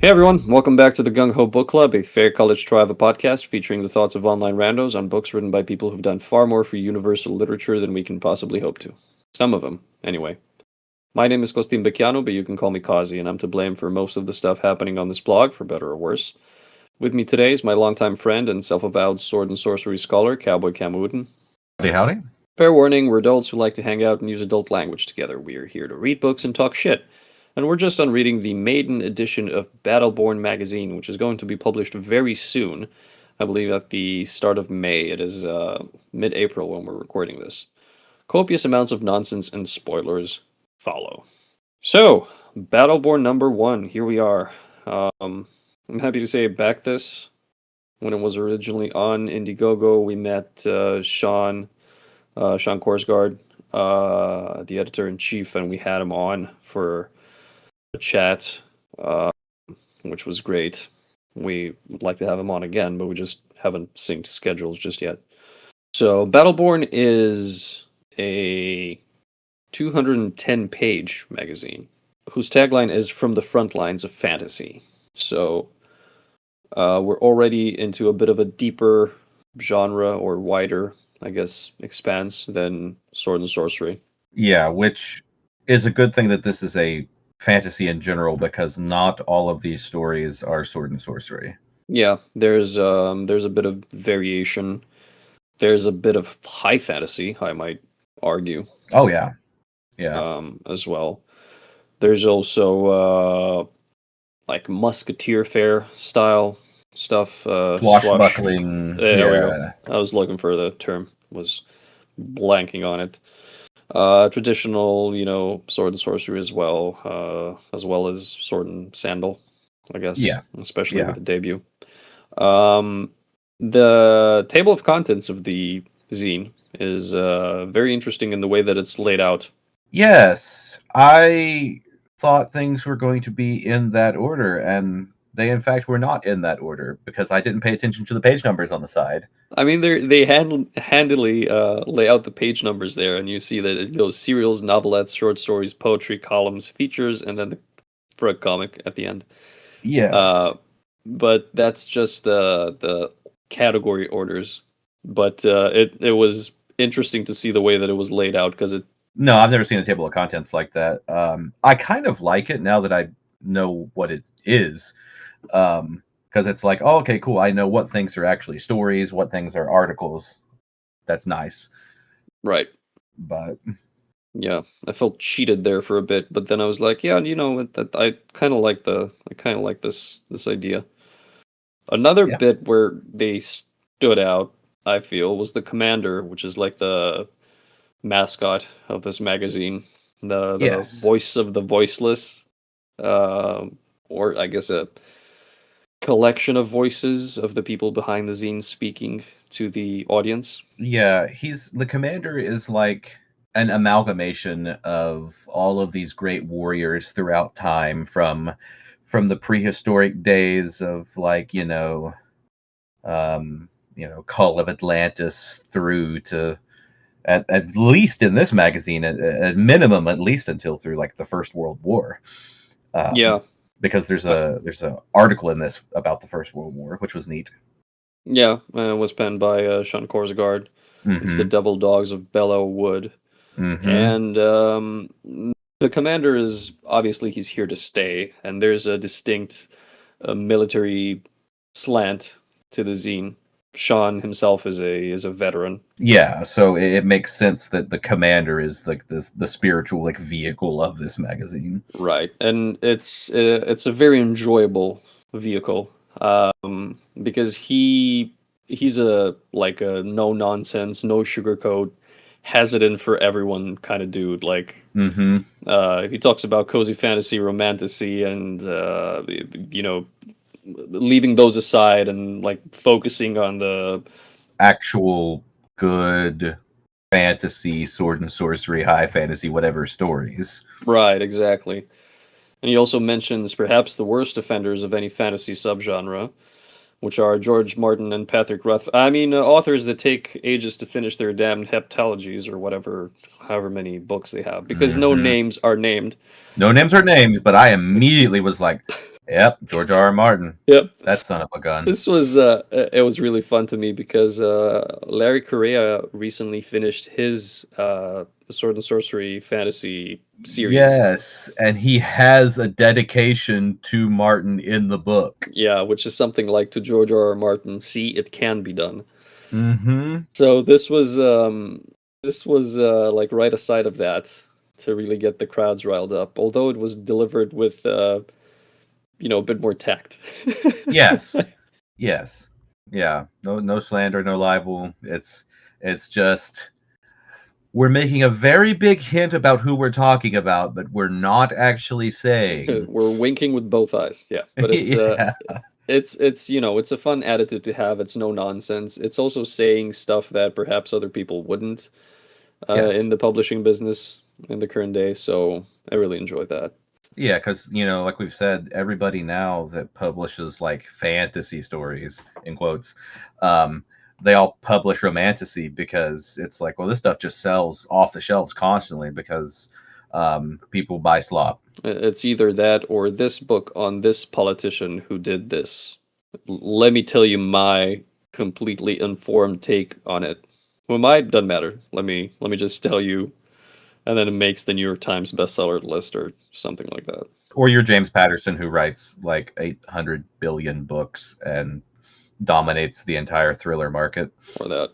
Hey everyone, welcome back to the Gung-Ho Book Club, a fair college trial podcast featuring the thoughts of online randos on books written by people who've done far more for universal literature than we can possibly hope to. Some of them, anyway. My name is Costin Becchiano, but you can call me Kazi, and I'm to blame for most of the stuff happening on this blog, for better or worse. With me today is my longtime friend and self-avowed sword and sorcery scholar, Cowboy Camutin. Howdy, howdy. Fair warning, we're adults who like to hang out and use adult language together. We're here to read books and talk shit. And we're just on reading the maiden edition of Battleborn magazine, which is going to be published very soon. I believe at the start of May. It is mid-April when we're recording this. Copious amounts of nonsense and spoilers follow. So, Battleborn number 1, here we are. I'm happy to say I backed this. When it was originally on Indiegogo, we met Sean Korsgaard, the editor-in-chief, and we had him on for a chat, which was great. We would like to have him on again, but we just haven't synced schedules just yet. So, Battleborn is a 210-page magazine whose tagline is "From the Front Lines of Fantasy." So, we're already into a bit of a deeper genre, or wider, I guess, expanse than sword and sorcery. Yeah, which is a good thing that this is a fantasy in general, because not all of these stories are sword and sorcery. Yeah, there's a bit of variation. There's a bit of high fantasy, I might argue. Oh yeah, yeah. As well. There's also like musketeer fair style stuff. Swashbuckling. There we go. I was looking for the term, was blanking on it. Traditional, sword and sorcery as well as sword and sandal, I guess. Yeah. Especially with the debut. The table of contents of the zine is very interesting in the way that it's laid out. Yes, I thought things were going to be in that order, and they in fact were not in that order, because I didn't pay attention to the page numbers on the side. I mean, they handily lay out the page numbers there, and you see that it goes serials, novelettes, short stories, poetry, columns, features, and then for a comic at the end. Yes. But that's just the category orders. But it was interesting to see the way that it was laid out, because it. No, I've never seen a table of contents like that. I kind of like it now that I know what it is. Because it's like, oh, okay, cool. I know what things are actually stories, what things are articles. That's nice. Right. But yeah, I felt cheated there for a bit, but then I was like, yeah, I kind of like this idea. Another bit where they stood out, I feel, was the commander, which is like the mascot of this magazine, the voice of the voiceless, or I guess a collection of voices of the people behind the zine speaking to the audience. Yeah, the commander is like an amalgamation of all of these great warriors throughout time, from the prehistoric days of, like, Call of Atlantis, through to at least in this magazine, at minimum, at least until through like the First World War. Because there's a article in this about the First World War, which was neat. Yeah, it was penned by Sean Korsgaard. Mm-hmm. It's the Devil Dogs of Bellow Wood. Mm-hmm. And the commander is, obviously, he's here to stay, and there's a distinct military slant to the zine. Sean himself is a veteran. Yeah, so it makes sense that the commander is like the spiritual, like, vehicle of this magazine. Right, and it's a very enjoyable vehicle, because he's a no nonsense, no sugarcoat, has it in for everyone kind of dude. Like, he talks about cozy fantasy, romantasy, and leaving those aside and like focusing on the actual good fantasy, sword and sorcery, high fantasy, whatever stories. Right, exactly. And he also mentions perhaps the worst offenders of any fantasy subgenre, which are George Martin and Patrick Rothfuss. I mean, authors that take ages to finish their damned heptalogies, or however many books they have, because no names are named. No names are named, but I immediately was like, Yep, George R. R. Martin. Yep. That son of a gun. This was it was really fun to me because Larry Correa recently finished his Sword and Sorcery fantasy series. Yes, and he has a dedication to Martin in the book. Yeah, which is something like to George R. R. Martin. See, it can be done. Mm-hmm. So this was like right aside of that to really get the crowds riled up. Although it was delivered with a bit more tact. Yes. Yes. Yeah. No slander, no libel. It's just we're making a very big hint about who we're talking about, but we're not actually saying. We're winking with both eyes. Yeah, but Yeah. it's a fun attitude to have. It's no nonsense. It's also saying stuff that perhaps other people wouldn't Yes. in the publishing business in the current day. So I really enjoyed that. Yeah, because like we've said, everybody now that publishes like fantasy stories in quotes, they all publish romantasy because it's like, well, this stuff just sells off the shelves constantly because people buy slop. It's either that or this book on this politician who did this. Let me tell you my completely informed take on it. Well, mine doesn't matter. Let me just tell you, and then it makes the New York Times bestseller list or something like that. Or you're James Patterson who writes like 800 billion books and dominates the entire thriller market. Or that.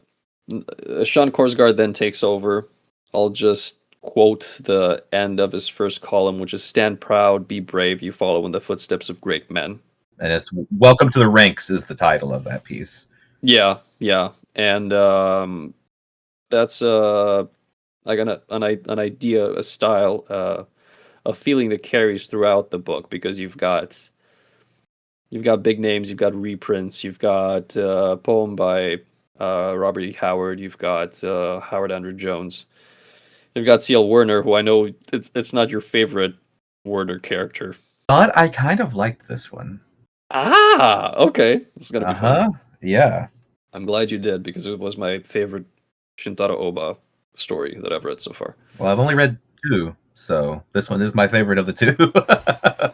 Sean Korsgaard then takes over. I'll just quote the end of his first column, which is "Stand proud, be brave. You follow in the footsteps of great men." And it's "Welcome to the Ranks" is the title of that piece. Yeah, yeah, and that's like an idea, a style, a feeling that carries throughout the book because you've got big names, you've got reprints, you've got a poem by Robert E. Howard, you've got Howard Andrew Jones, you've got C.L. Werner, who I know it's not your favorite Werner character, but I kind of liked this one. Ah, okay, it's gonna be fun. Yeah. I'm glad you did because it was my favorite Shintaro Oba story that I've read so far. Well, I've only read 2, so this one is my favorite of the 2.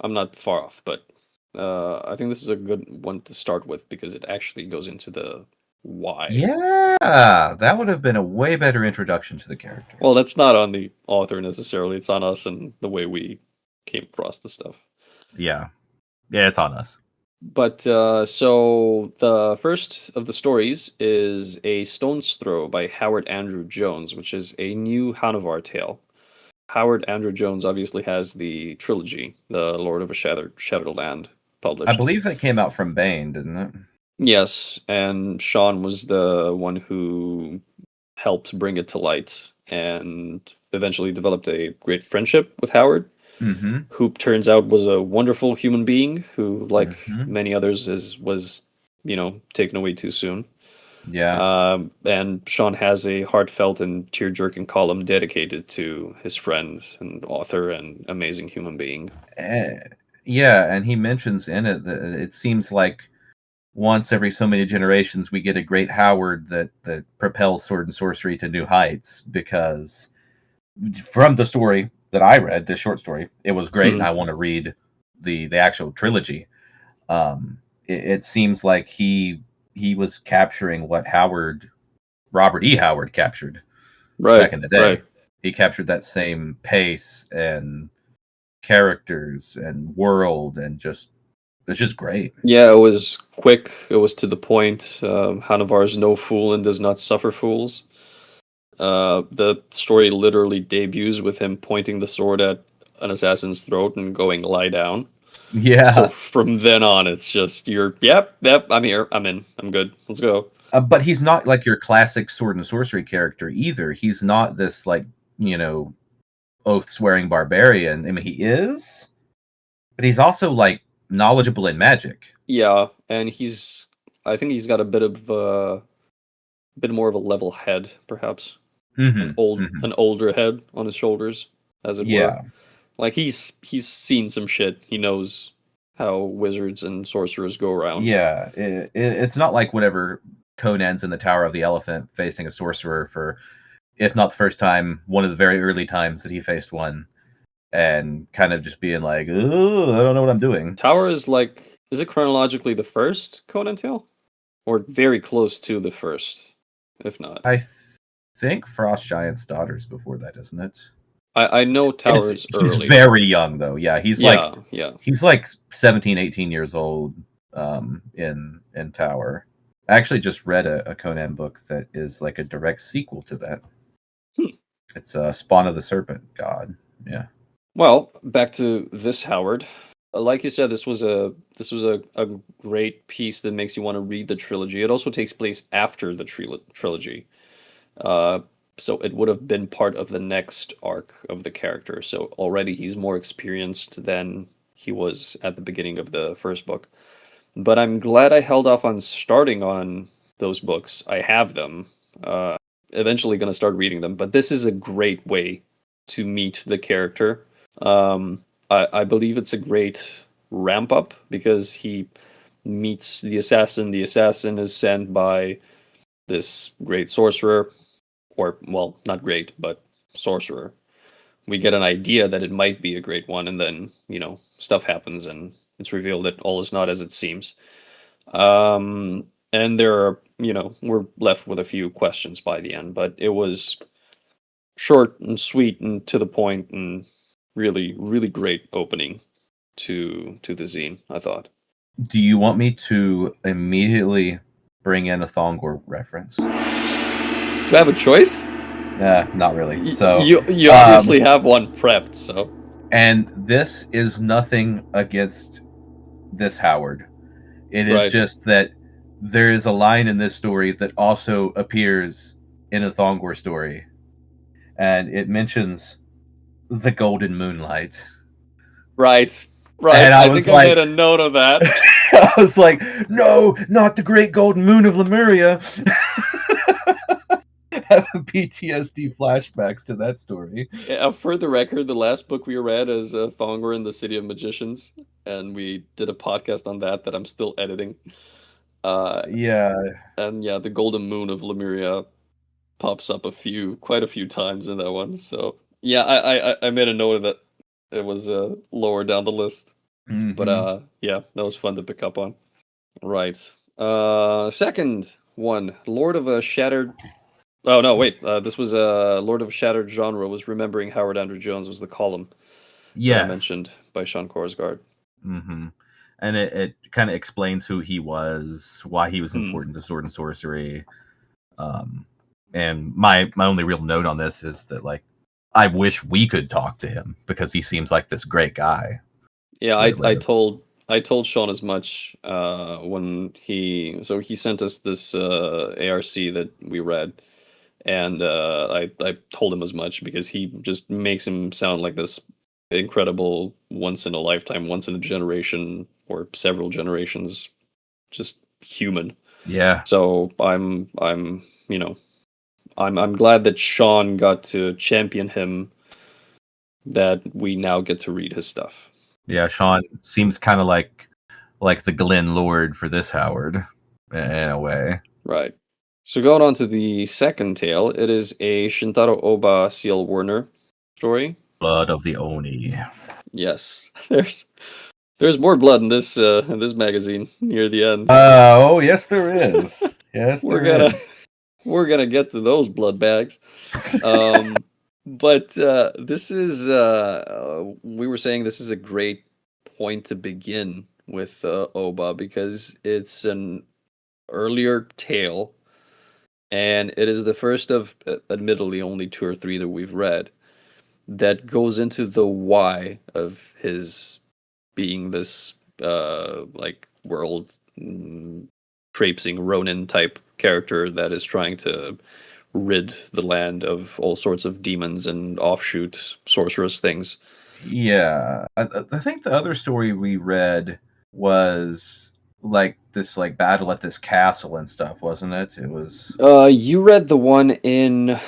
I'm not far off, but I think this is a good one to start with because it actually goes into the why. Yeah, that would have been a way better introduction to the character. Well, that's not on the author necessarily. It's on us and the way we came across the stuff. Yeah, it's on us. But so the first of the stories is A Stone's Throw by Howard Andrew Jones, which is a new Hanavar tale. Howard Andrew Jones obviously has the trilogy, The Lord of a Shattered Land, published. I believe that came out from Bane, didn't it? Yes, and Sean was the one who helped bring it to light and eventually developed a great friendship with Howard, who turns out was a wonderful human being who, like many others, was taken away too soon. Yeah. And Sean has a heartfelt and tear-jerking column dedicated to his friend and author and amazing human being. Yeah, and he mentions in it that it seems like once every so many generations we get a great Howard that propels Sword and Sorcery to new heights, because from the story that I read, the short story, it was great, and I want to read the actual trilogy. It seems like he was capturing what Robert E. Howard captured back in the day. Right. He captured that same pace and characters and world, and it's just great. Yeah, it was quick. It was to the point. Hanavar is no fool and does not suffer fools. The story literally debuts with him pointing the sword at an assassin's throat and going, "Lie down." Yeah. So from then on, it's just yep, I'm here, I'm in, I'm good, let's go. But he's not like your classic Sword and Sorcery character either. He's not this like oath-swearing barbarian. I mean, he is, but he's also like knowledgeable in magic. Yeah, and I think he's got a bit more of a level head, perhaps. An older head on his shoulders, as it were. Like he's seen some shit. He knows how wizards and sorcerers go around. Yeah, it's not like whenever Conan's in the Tower of the Elephant facing a sorcerer for, if not the first time, one of the very early times that he faced one. and kind of just being like, "Ooh, I don't know what I'm doing." Tower is is it chronologically the first Conan tale? Or very close to the first, if not. I think Frost Giant's daughter's before that, isn't it? I know Tower is He's early. very young though. Yeah, he's Yeah. he's like 17, 18 years old in Tower. I actually just read a Conan book that is like a direct sequel to that. It's Spawn of the Serpent God. Yeah. Well, back to this Howard. Like you said, this was a great piece that makes you want to read the trilogy. It also takes place after the trilogy. Uh, so it would have been part of the next arc of the character. So already he's more experienced than he was at the beginning of the first book. But I'm glad I held off on starting on those books. I have them. Eventually going to start reading them. But this is a great way to meet the character. I believe it's a great ramp up because he meets the assassin. The assassin is sent by this great sorcerer, or, well, not great, but sorcerer. We get an idea that it might be a great one, and then, stuff happens and it's revealed that all is not as it seems. And there are, we're left with a few questions by the end, but it was short and sweet and to the point and really, really great opening to the zine, I thought. Do you want me to immediately bring in a Thongor reference? Do I have a choice? Not really. So you obviously have one prepped, so. And this is nothing against this Howard. It is just that there is a line in this story that also appears in a Thongor story, and it mentions the golden moonlight. Right. And I think I made a note of that. I was like, no, not the great golden moon of Lemuria. Having PTSD flashbacks to that story. Yeah, for the record, the last book we read is Thongor and the City of Magicians, and we did a podcast on that I'm still editing. Yeah. And yeah, the golden moon of Lemuria pops up quite a few times in that one. So yeah, I made a note of that. It was lower down the list. Mm-hmm. But yeah, that was fun to pick up on. Right. Second one, Lord of a Shattered. Oh no, wait. This was Lord of a Shattered Genre. Was Remembering Howard Andrew Jones was the column. That I mentioned by Sean Korsgaard. Mm-hmm. And it kind of explains who he was, why he was important to Sword and Sorcery. And my only real note on this is that, like, I wish we could talk to him because he seems like this great guy. Yeah, I told Sean as much when he sent us this ARC that we read, and I told him as much because he just makes him sound like this incredible once in a lifetime, once in a generation, or several generations, just human. Yeah. So I'm glad that Sean got to champion him, that we now get to read his stuff. Yeah, Sean seems kind of like the Glen Lord for this Howard, in a way. Right. So going on to the second tale, it is a Shintaro Oba Seal Warner story. Blood of the Oni. Yes. There's more blood in this magazine near the end. Oh, yes there is. Yes, we're gonna get to those blood bags. But this is we were saying this is a great point to begin with Oba because it's an earlier tale, and it is the first of admittedly only 2 or 3 that we've read that goes into the why of his being this like world traipsing Ronin type character that is trying to rid the land of all sorts of demons and offshoot sorceress things. Yeah, I think the other story we read was like this battle at this castle and stuff, wasn't it? It was. You read the one in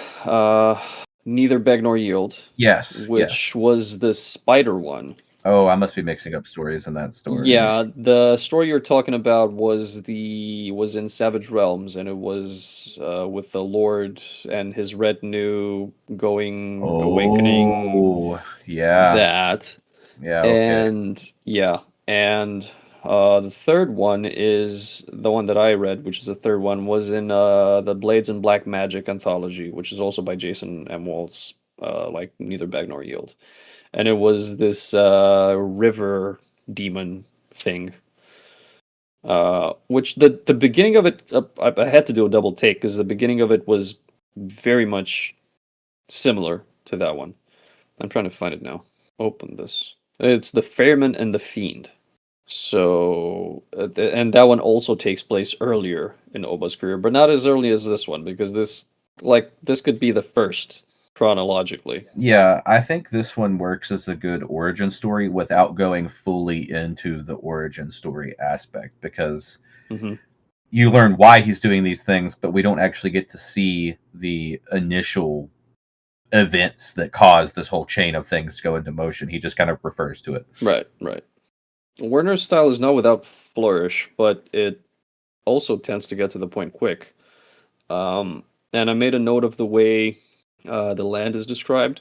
Neither Beg Nor Yield. Yes. Which was the spider one. Oh, I must be mixing up stories in that story. Yeah, the story you're talking about was in Savage Realms, and it was with the Lord and his retinue going awakening Oh, yeah. that. Yeah, okay. And yeah, and the third one is the one that I read, which is the third one, was in the Blades and Black Magic anthology, which is also by Jason M. Waltz, like Neither Bag Nor Yield. And it was this river demon thing. Which the beginning of it, I had to do a double take because the beginning of it was very much similar to that one. I'm trying to find it now. Open this. It's the Fairman and the Fiend. So, and that one also takes place earlier in Oba's career, but not as early as this one because this could be the first chronologically. Yeah, I think this one works as a good origin story without going fully into the origin story aspect because Hmm. you learn why he's doing these things, but we don't actually get to see the initial events that cause this whole chain of things to go into motion. He just kind of refers to it. Right, right. Werner's style is not without flourish, but it also tends to get to the point quick. And I made a note of the way the land is described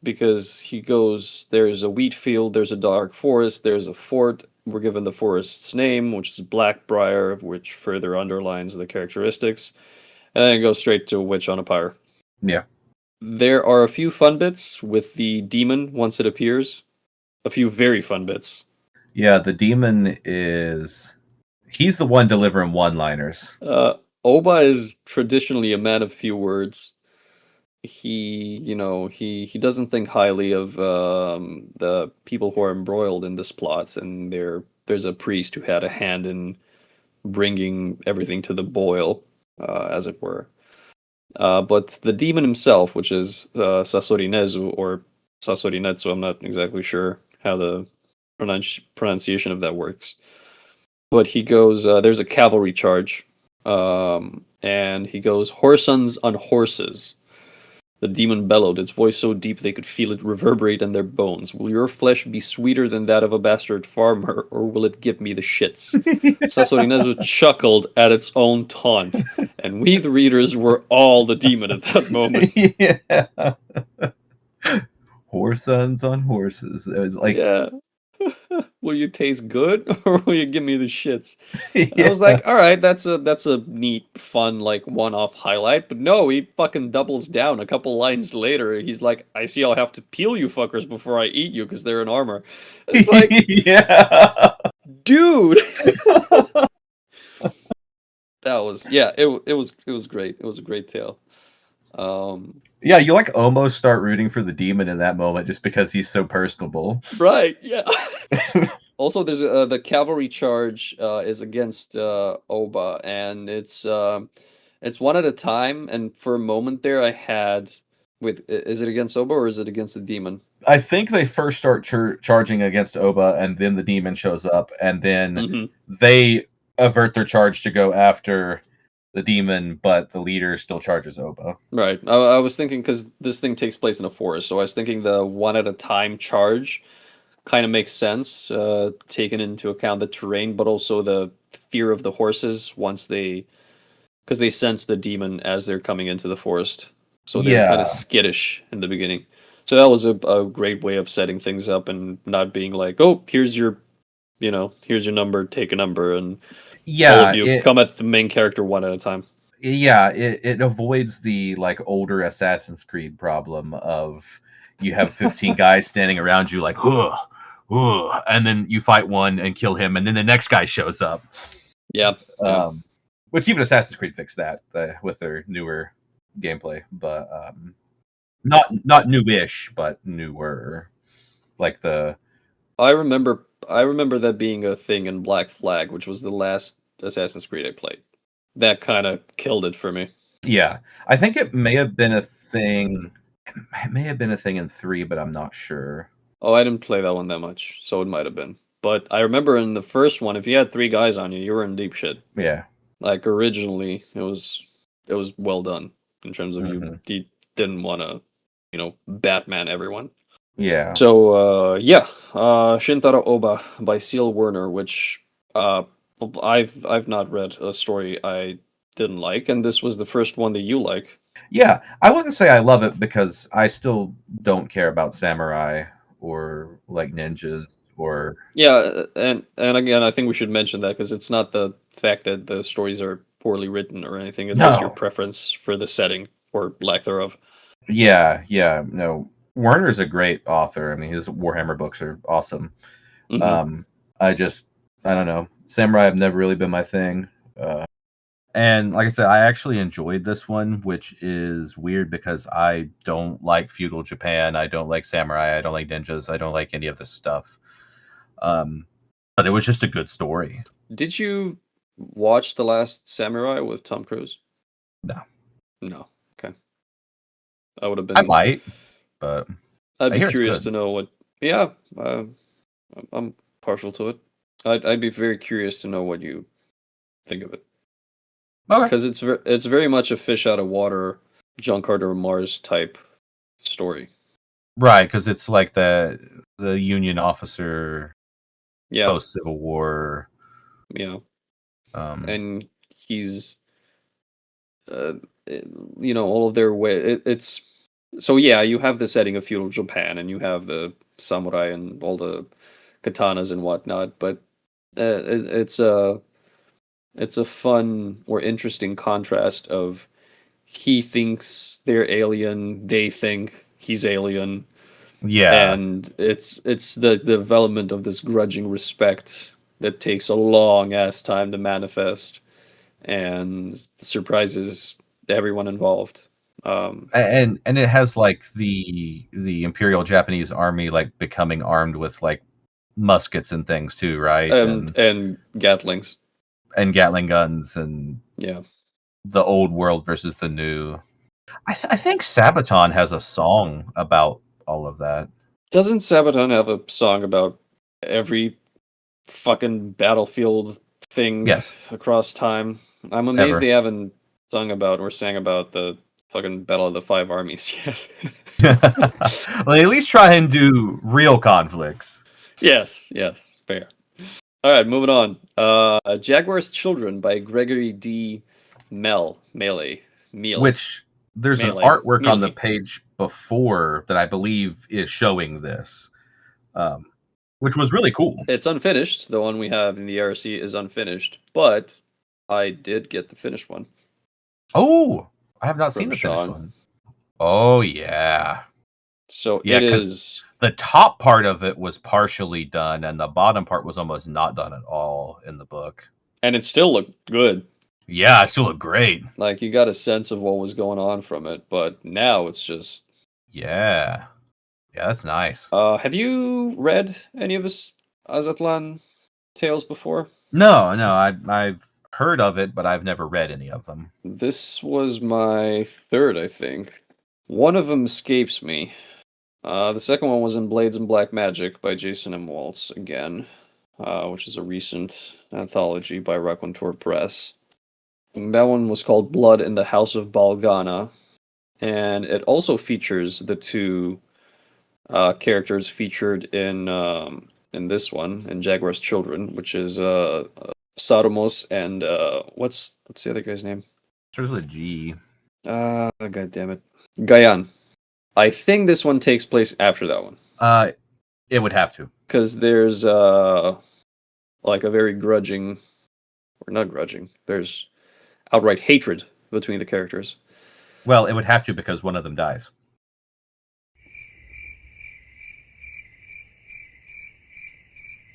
because he goes, there's a wheat field, there's a dark forest, there's a fort. We're given the forest's name, which is Blackbriar, which further underlines the characteristics. And then it goes straight to a witch on a pyre. Yeah. There are a few fun bits with the demon once it appears. A few very fun bits. Yeah, the demon is. He's the one delivering one liners. Oba is traditionally a man of few words. He doesn't think highly of the people who are embroiled in this plot, and there's a priest who had a hand in bringing everything to the boil, as it were. But the demon himself, which is Sasorinezu or Sasorinetsu, I'm not exactly sure how the pronunciation of that works. But he goes, there's a cavalry charge, and he goes, Horsons on horses. The demon bellowed, its voice so deep they could feel it reverberate in their bones. Will your flesh be sweeter than that of a bastard farmer, or will it give me the shits? Sasorinezu chuckled at its own taunt, and we, the readers, were all the demon at that moment. Yeah. Horsons on horses. It was like, Yeah. Will you taste good, or will you give me the shits? And I yeah. was like, all right, that's a neat, fun, like one-off highlight. But no, he fucking doubles down. A couple lines later, he's like, I see I'll have to peel you fuckers before I eat you because they're in armor. It's like, Yeah. dude. That was it was great. It was a great tale. Yeah, you like almost start rooting for the demon in that moment just because he's so personable. Right, yeah. Also, there's the cavalry charge is against Oba, and it's one at a time. And for a moment there, I had is it against Oba or is it against the demon? I think they first start charging against Oba, and then the demon shows up, and then Hmm. they avert their charge to go after the demon, but the leader still charges Oba. Right. I was thinking because this thing takes place in a forest, so I was thinking the one at a time charge kind of makes sense, taking into account the terrain, but also the fear of the horses once because they sense the demon as they're coming into the forest. So they're kind of Yeah, skittish in the beginning. So that was a great way of setting things up and not being like, oh, here's your number, take a number, and all of yeah, you it come at the main character one at a time. yeah, it avoids the like older Assassin's Creed problem of you have 15 guys standing around you like, ugh, ugh, and then you fight one and kill him, and then the next guy shows up. Yeah, yeah. Um, which even Assassin's Creed fixed that with their newer gameplay, but not newish, but newer. Like the I remember that being a thing in Black Flag, which was the last Assassin's Creed I played. That kind of killed it for me. yeah, I think it may have been a thing. It may have been a thing in 3, but I'm not sure. Oh, I didn't play that one that much, so it might have been. But I remember in the first one, if you had three guys on you, you were in deep shit. Yeah. Like originally, it was well done in terms of Hmm. you didn't want to, Batman everyone. Yeah. So Shintaro Oba by Seal Werner, which uh, I've not read a story I didn't like, and this was the first one that you like. Yeah, I wouldn't say I love it because I still don't care about samurai or like ninjas or Yeah, and again, I think we should mention that because it's not the fact that the stories are poorly written or anything. It's just your no. preference for the setting or lack thereof. Yeah, yeah, no. Werner's a great author. I mean, his Warhammer books are awesome. Hmm. Um, I don't know. Samurai have never really been my thing. Uh, and like I said, I actually enjoyed this one, which is weird because I don't like feudal Japan. I don't like samurai. I don't like ninjas. I don't like any of this stuff. Um, but it was just a good story. Did you watch The Last Samurai with Tom Cruise? No, No. Okay. I would have I been. might, but I'd I be hear it's curious good. to know what. Yeah, I'm partial to it. I'd be very curious to know what you think of it Okay. because it's very much a fish out of water, John Carter of Mars type story. Right, because it's like the Union officer Yeah, post Civil War. yeah, Um, and he's uh, all of their way. It's so yeah. You have the setting of feudal Japan, and you have the samurai and all the katanas and whatnot, but it's a fun or interesting contrast of he thinks they're alien, they think he's alien, yeah, and it's the development of this grudging respect that takes a long ass time to manifest and surprises everyone involved. Um, and it has like the Imperial Japanese Army like becoming armed with like muskets and things too, right? and Gatlings. And Gatling guns and Yeah. the old world versus the new. I think Sabaton has a song about all of that. Doesn't Sabaton have a song about every fucking battlefield thing Yes, across time? I'm amazed ever. they haven't sung about or sang about the fucking Battle of the Five Armies yet. Well, at least try and do real conflicts. Yes, fair. All right, moving on. Jaguar's Children by Gregory D. Melee. Meal. Which there's an Melee. artwork on the Mealy. page before that I believe is showing this, um, which was really cool. It's unfinished. The one we have in the RC is unfinished, but I did get the finished one Oh, I have not seen from the finished Sean. one. Oh yeah, So yeah, it because is, the top part of it was partially done, and the bottom part was almost not done at all in the book. and it still looked good. Yeah, it still looked great. Like you got a sense of what was going on from it, but now it's just. Yeah, yeah, that's nice. Have you read any of his Azatlan tales before? No, no, I've heard of it, but I've never read any of them. This was my third, I think. One of them escapes me. The second one was in Blades and Black Magic by Jason M. Waltz again, which is a recent anthology by Raconteur Press. And that one was called Blood in the House of Balgana, and it also features the two characters featured in this one in Jaguar's Children, which is Saromos and what's the other guy's name? There's a G. God damn it, Gayan. I think this one takes place after that one Uh, it would have to. because there's like a very grudging or not grudging. There's outright hatred between the characters. Well, it would have to because one of them dies.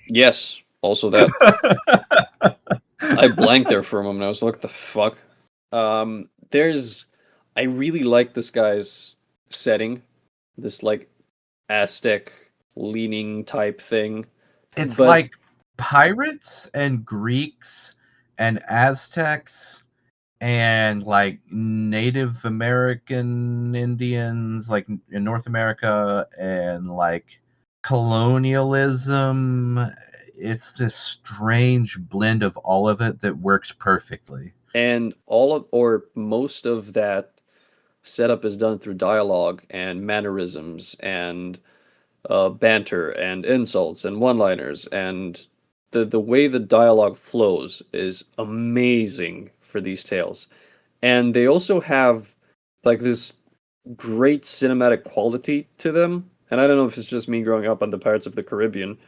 Yes, also that. I blanked there for a moment. I was like, "What the fuck?" There's, I really like this guy's setting, this like Aztec leaning type thing, It's but like pirates and Greeks and Aztecs and like Native American Indians, like in North America, and like colonialism. It's this strange blend of all of it that works perfectly. and all of or most of that setup is done through dialogue and mannerisms and banter and insults and one-liners, and the way the dialogue flows is amazing for these tales. And they also have like this great cinematic quality to them. And I don't know if it's just me growing up on the Pirates of the Caribbean,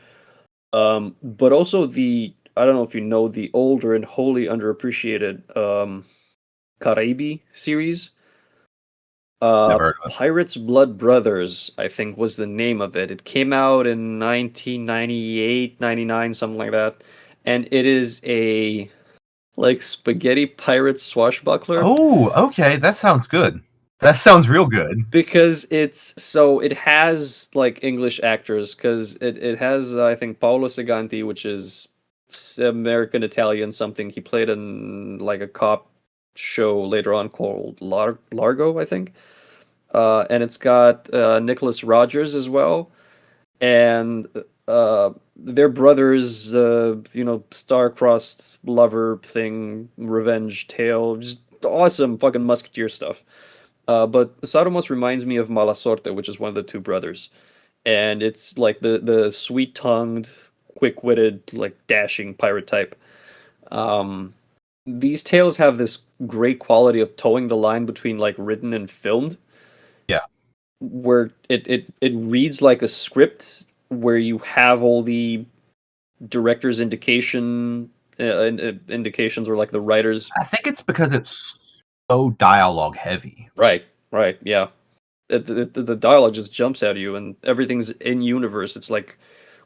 but also I don't know if you know the older and wholly underappreciated Caraibi series. Never heard of it. Pirates Blood Brothers, I think, was the name of it. It came out in 1998, 99, something like that. And it is a like spaghetti pirate swashbuckler. Oh, okay, that sounds good. That sounds real good. Because it has like English actors, because it has I think Paolo Seganti, which is American Italian something. He played in like a cop show later on called Largo, I think. And it's got Nicholas Rogers as well, and their brothers, star-crossed lover thing, revenge tale, just awesome fucking musketeer stuff. But Sarumas reminds me of Malasorte, which is one of the two brothers, and it's like the sweet-tongued, quick-witted, like dashing pirate type. These tales have this great quality of towing the line between like written and filmed, Yeah. where it reads like a script where you have all the director's indications, or like the writer's. I think it's because it's so dialogue heavy. Right, yeah. The dialogue just jumps at you, and everything's in universe. It's like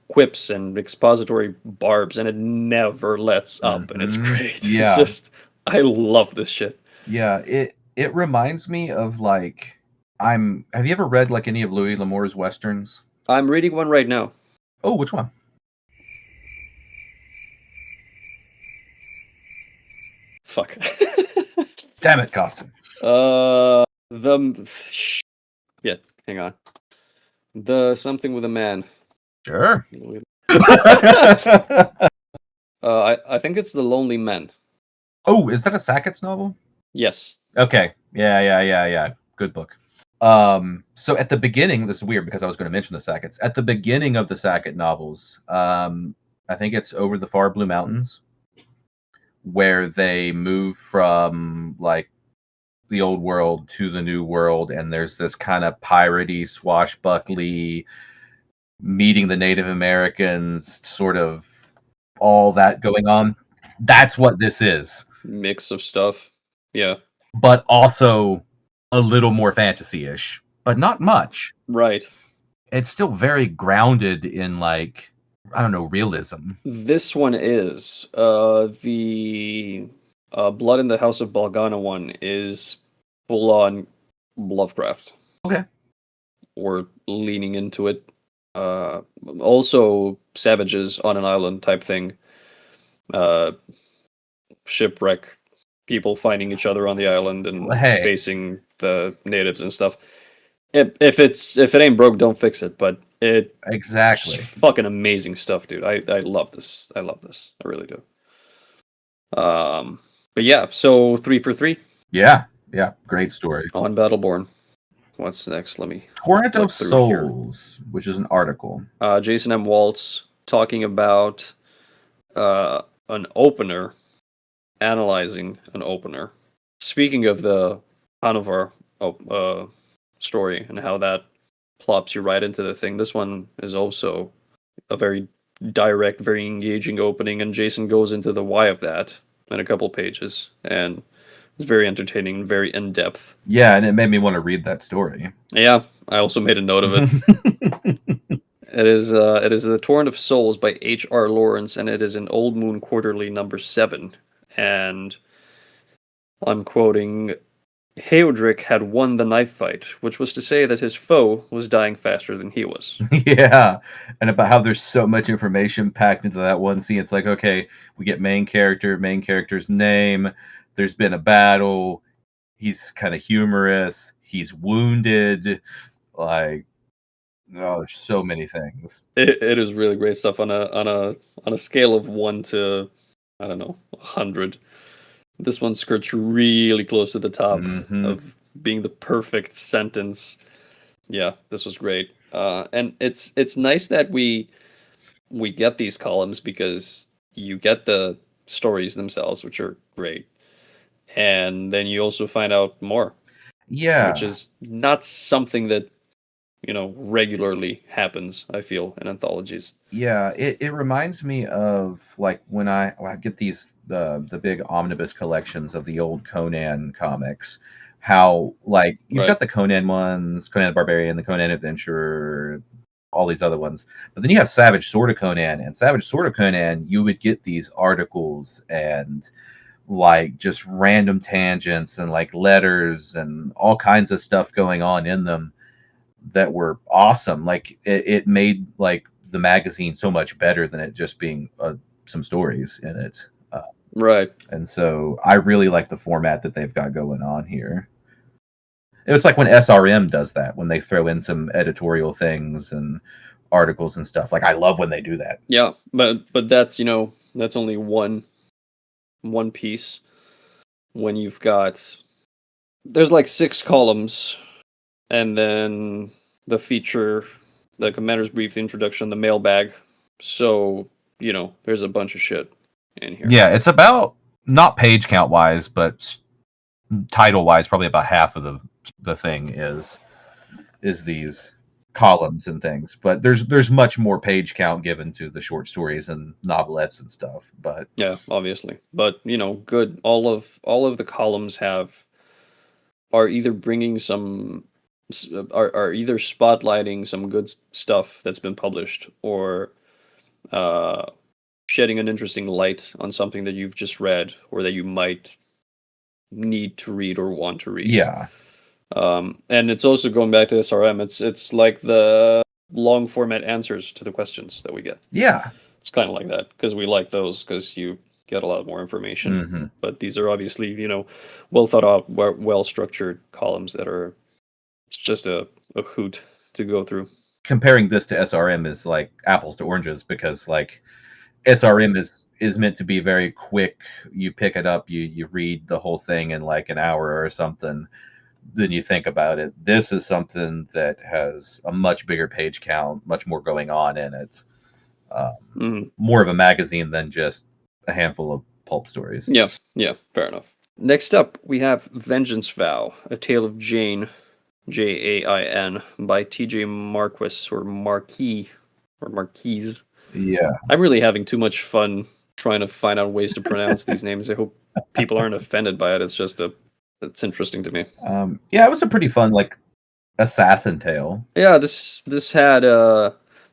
quips and expository barbs, and it never lets up, and it's great. Yeah. It's just, I love this shit. Yeah, it reminds me of like have you ever read like any of Louis L'Amour's westerns? I'm reading one right now. Oh, which one? Fuck. Damn it, Costin. Yeah, hang on. The something with a man. Sure. I think it's The Lonely Men. Oh, is that a Sackett's novel? Yes. Okay. Yeah. Good book. So at the beginning, this is weird because I was going to mention the Sacketts. At the beginning of the Sackett novels, I think it's Over the Far Blue Mountains, where they move from like the old world to the new world, and there's this kind of piratey, swashbuckly, meeting the Native Americans, sort of all that going on. That's what this is. Mix of stuff. Yeah. But also a little more fantasy-ish, but not much. Right. It's still very grounded in like, I don't know, realism. This one is the Blood in the House of Balgana one is full on Lovecraft. Okay. Or leaning into it. Also savages on an island type thing. Shipwreck, people finding each other on the island and facing the natives and stuff. If it ain't broke, don't fix it. But exactly fucking amazing stuff, dude. I love this. I really do. But yeah, so 3 for 3. Yeah, great story. On Battleborn. What's next? Let me. Torrent of Souls, which is an article. Jason M. Waltz talking about an opener, analyzing an opener. Speaking of the Hanover story and how that plops you right into the thing, this one is also a very direct, very engaging opening, and Jason goes into the why of that in a couple pages, and it's very entertaining and very in-depth. Yeah, and it made me want to read that story. Yeah, I also made a note of it. It is The Torrent of Souls by H.R. Lawrence, and it is in Old Moon Quarterly number 7. And I'm quoting, Heodric had won the knife fight, which was to say that his foe was dying faster than he was. Yeah, and about how there's so much information packed into that one scene. It's like, okay, we get main character's name, there's been a battle, he's kind of humorous, he's wounded, like, oh, there's so many things. It is really great stuff on a scale of 1 to, I don't know, 100. This one skirts really close to the top of being the perfect sentence. Yeah, this was great. And it's nice that we get these columns because you get the stories themselves, which are great, and then you also find out more, which Yeah, is not something that regularly happens. I feel in anthologies. yeah. It reminds me of like when I get these the big omnibus collections of the old Conan comics. How like you've Right. got the Conan ones, Conan the Barbarian, the Conan Adventurer, all these other ones. But then you have Savage Sword of Conan, and Savage Sword of Conan, you would get these articles and like just random tangents and like letters and all kinds of stuff going on in them that were awesome. Like it made like the magazine so much better than it just being some stories in it. Uh, Right. and so I really like the format that they've got going on here. It was like when SRM does that, when they throw in some editorial things and articles and stuff. Like I love when they do that. Yeah, but that's only one piece. When you've got there's like 6 columns, and then the feature, the commander's brief, the introduction, the mailbag. So there's a bunch of shit in here. Yeah, it's about not page count wise, but title wise, probably about half of the thing is these columns and things. But there's much more page count given to the short stories and novelettes and stuff. But Yeah, obviously, but good. All of the columns are either bringing are either spotlighting some good stuff that's been published, or uh, shedding an interesting light on something that you've just read or that you might need to read or want to read. yeah, And it's also going back to SRM. It's like the long format answers to the questions that we get. yeah. It's kind of like that because we like those because you get a lot more information. Hmm. But these are obviously well thought out, well structured columns that are it's just a hoot to go through. Comparing this to SRM is like apples to oranges because like SRM is meant to be very quick. You pick it up, you read the whole thing in like an hour or something. Then you think about it. This is something that has a much bigger page count, much more going on in it. Um, Mhm. More of a magazine than just a handful of pulp stories. Yeah, fair enough. Next up, we have Vengeance Vow, A Tale of Jane, Jain, by T.J. Marquis or Marquis or Marquise. Yeah, I'm really having too much fun trying to find out ways to pronounce these names. I hope people aren't offended by it. It's interesting to me. yeah, it was a pretty fun like assassin tale. Yeah, this had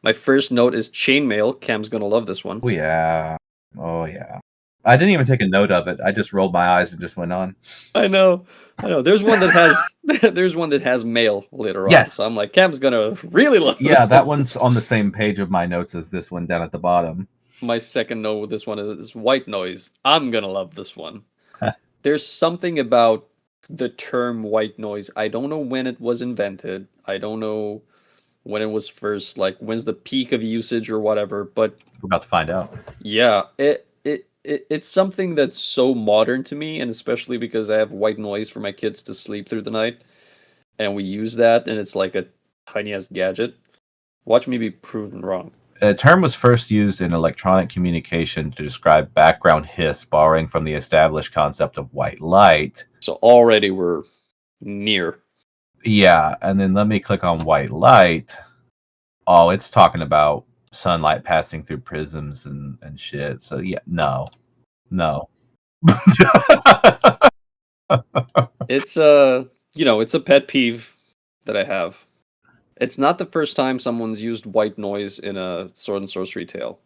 my first note is chainmail. Cam's gonna love this one. Oh yeah, oh yeah. I didn't even take a note of it. I just rolled my eyes and just went on. I know. There's one that has there's one that has mail later on. Yes. So I'm like, Cam's gonna really love Yeah, this that one. one's on the same page of my notes as this one down at the bottom. My second note with this one is white noise. I'm gonna love this one. There's something about the term white noise. I don't know when it was invented. I don't know when it was first, like when's the peak of usage or whatever, but We're about to find out. yeah, it's something that's so modern to me, and especially because I have white noise for my kids to sleep through the night, and we use that, and it's like a tiny ass gadget. Watch me be proven wrong. A term was first used in electronic communication to describe background hiss, borrowing from the established concept of white light. So already we're near. Yeah, and then let me click on white light. Oh, it's talking about sunlight passing through prisms and shit. So yeah, no. It's it's a pet peeve that I have. It's not the first time someone's used white noise in a sword and sorcery tale,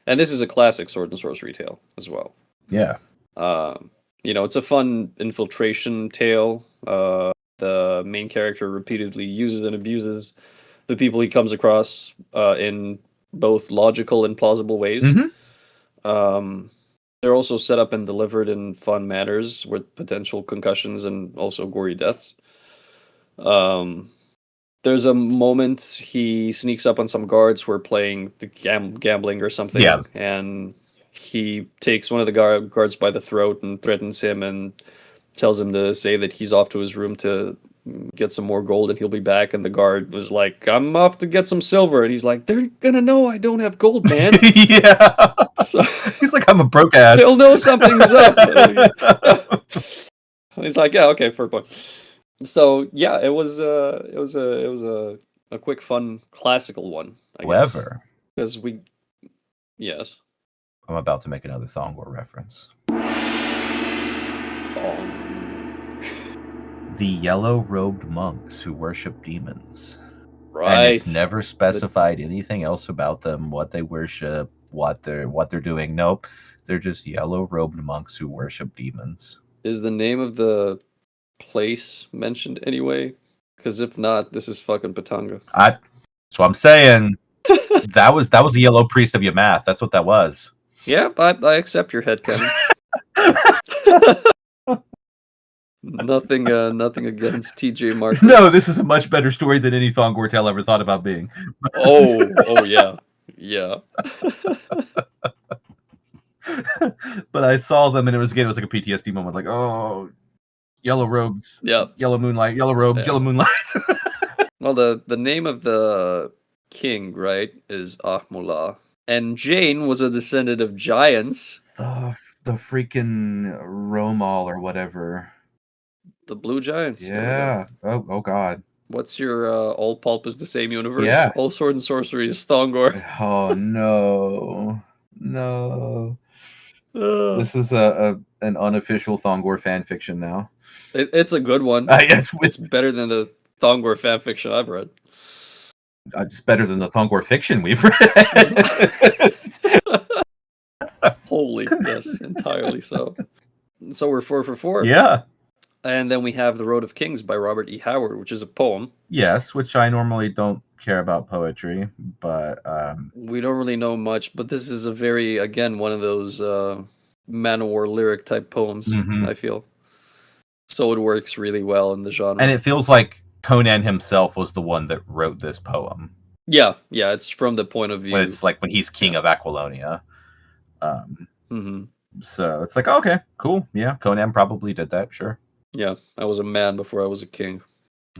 and this is a classic sword and sorcery tale as well. Yeah. It's a fun infiltration tale. The main character repeatedly uses and abuses the people he comes across in both logical and plausible ways. Mm-hmm. They're also set up and delivered in fun manners with potential concussions and also gory deaths. There's a moment he sneaks up on some guards who are playing the gambling or something, Yeah. and he takes one of the guards by the throat and threatens him and tells him to say that he's off to his room to get some more gold and he'll be back. And the guard was like, I'm off to get some silver. And he's like, they're gonna know I don't have gold, man. Yeah. So he's like, I'm a broke ass. They'll know something's up. He's like, yeah, okay, fair point. So yeah, it was a quick, fun, classical one. However, because yes, I'm about to make another Thongor reference. The yellow-robed monks who worship demons. Right. And it's never specified anything else about them, what they worship, what they're doing. Nope. They're just yellow-robed monks who worship demons. Is the name of the place mentioned anyway? Because if not, this is fucking Patanga. So I'm saying that was a yellow priest of Yamath. That's what that was. Yeah, I accept your headcanon. Nothing against TJ Marcus. No, this is a much better story than any Thongor tale ever thought about being. oh yeah. But I saw them, and it was like a PTSD moment. Like, oh, yellow robes, yellow moonlight, yellow robes, yellow moonlight. Well, the name of the king, right, is Ahmullah, and Jane was a descendant of giants. The freaking Romal or whatever. The Blue Giants. Yeah. Oh God. What's your all pulp is the same universe? Yeah. All sword and sorcery is Thongor. Oh no. This is an unofficial Thongor fan fiction now. It's a good one. It's better than the Thongor fan fiction I've read. It's better than the Thongor fiction we've read. Holy, yes, entirely so. So we're 4 for 4. Yeah. And then we have The Road of Kings by Robert E. Howard, which is a poem. Yes, which I normally don't care about poetry, but we don't really know much, but this is a very, again, one of those man-of-war lyric type poems, I feel. So it works really well in the genre. And it feels like Conan himself was the one that wrote this poem. Yeah, it's from the point of view. When it's like when he's king of Aquilonia. So it's like, okay, cool. Yeah, Conan probably did that, sure. Yeah, I was a man before I was a king.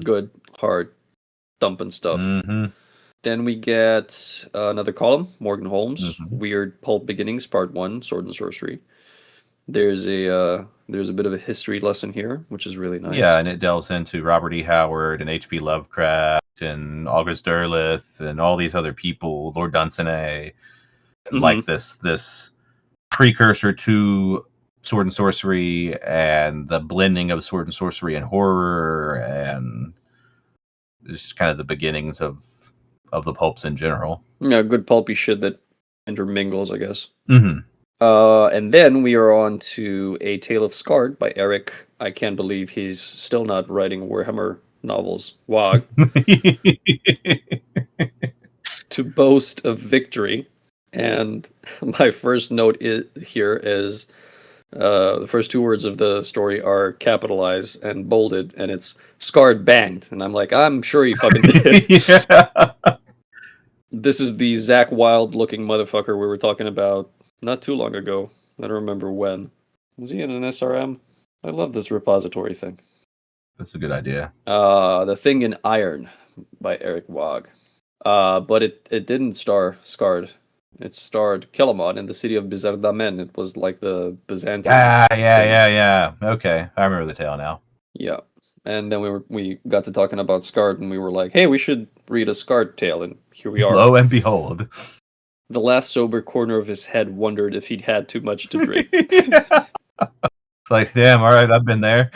Good, hard, thumping stuff. Then we get another column, Morgan Holmes, Weird Pulp Beginnings, Part 1, Sword and Sorcery. There's a bit of a history lesson here, which is really nice. Yeah, and it delves into Robert E. Howard and H.P. Lovecraft and August Derleth and all these other people, Lord Dunsany, like this precursor to Sword and Sorcery and the blending of Sword and Sorcery and horror, and just kind of the beginnings of the pulps in general. Yeah, good pulpy shit that intermingles, I guess. And then we are on to A Tale of Scarred by Eric. I can't believe he's still not writing Warhammer novels. Wog. To boast of victory. And my first note here is the first 2 words of the story are capitalized and bolded, and it's Scarred banged. And I'm like, I'm sure he fucking did. Yeah. This is the Zach Wilde looking motherfucker we were talking about not too long ago. I don't remember when. Was he in an SRM? I love this repository thing. That's a good idea. The Thing in Iron by Eric Wog. But it didn't star Scarred. It starred Kelamon in the city of Bizardamen. It was like the Byzantine. Yeah. Okay, I remember the tale now. Yeah, and then we got to talking about Scarred, and we were like, hey, we should read a Scarred tale, and here we are. Lo and behold. The last sober corner of his head wondered if he'd had too much to drink. Yeah. It's like, damn, all right, I've been there.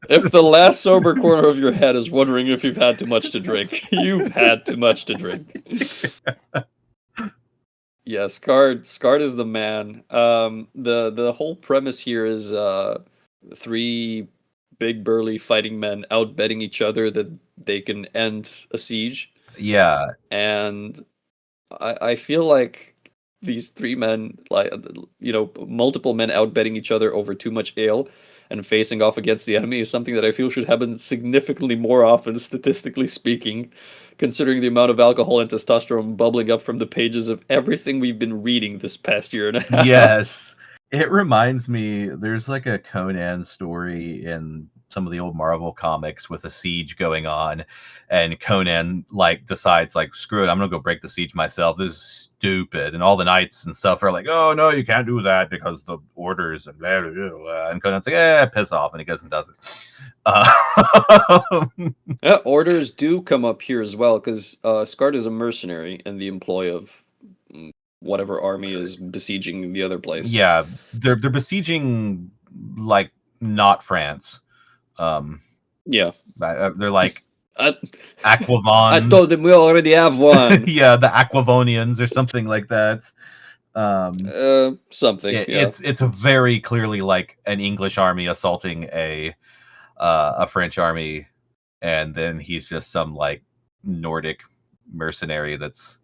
If the last sober corner of your head is wondering if you've had too much to drink, you've had too much to drink. Yeah, Scarred is the man. The whole premise here is 3 big burly fighting men outbetting each other that they can end a siege. Yeah. And I feel like these 3 men, like, multiple men outbetting each other over too much ale and facing off against the enemy is something that I feel should happen significantly more often, statistically speaking, considering the amount of alcohol and testosterone bubbling up from the pages of everything we've been reading this past year and a half. Yes. It reminds me, there's like a Conan story in some of the old Marvel comics with a siege going on, and Conan like decides like, screw it, I'm gonna go break the siege myself. This is stupid, and all the knights and stuff are like, oh no, you can't do that because the orders and blah, blah, blah, blah. And Conan's like, piss off, and he goes and does it. Yeah, orders do come up here as well, because Skard is a mercenary in the employ of whatever army is besieging the other place. Yeah, they're besieging like not France. Yeah, they're like Aquavons. I told him we already have one. Yeah, the Aquavonians or something like that. Something. It's very clearly like an English army assaulting a French army, and then he's just some like Nordic mercenary that's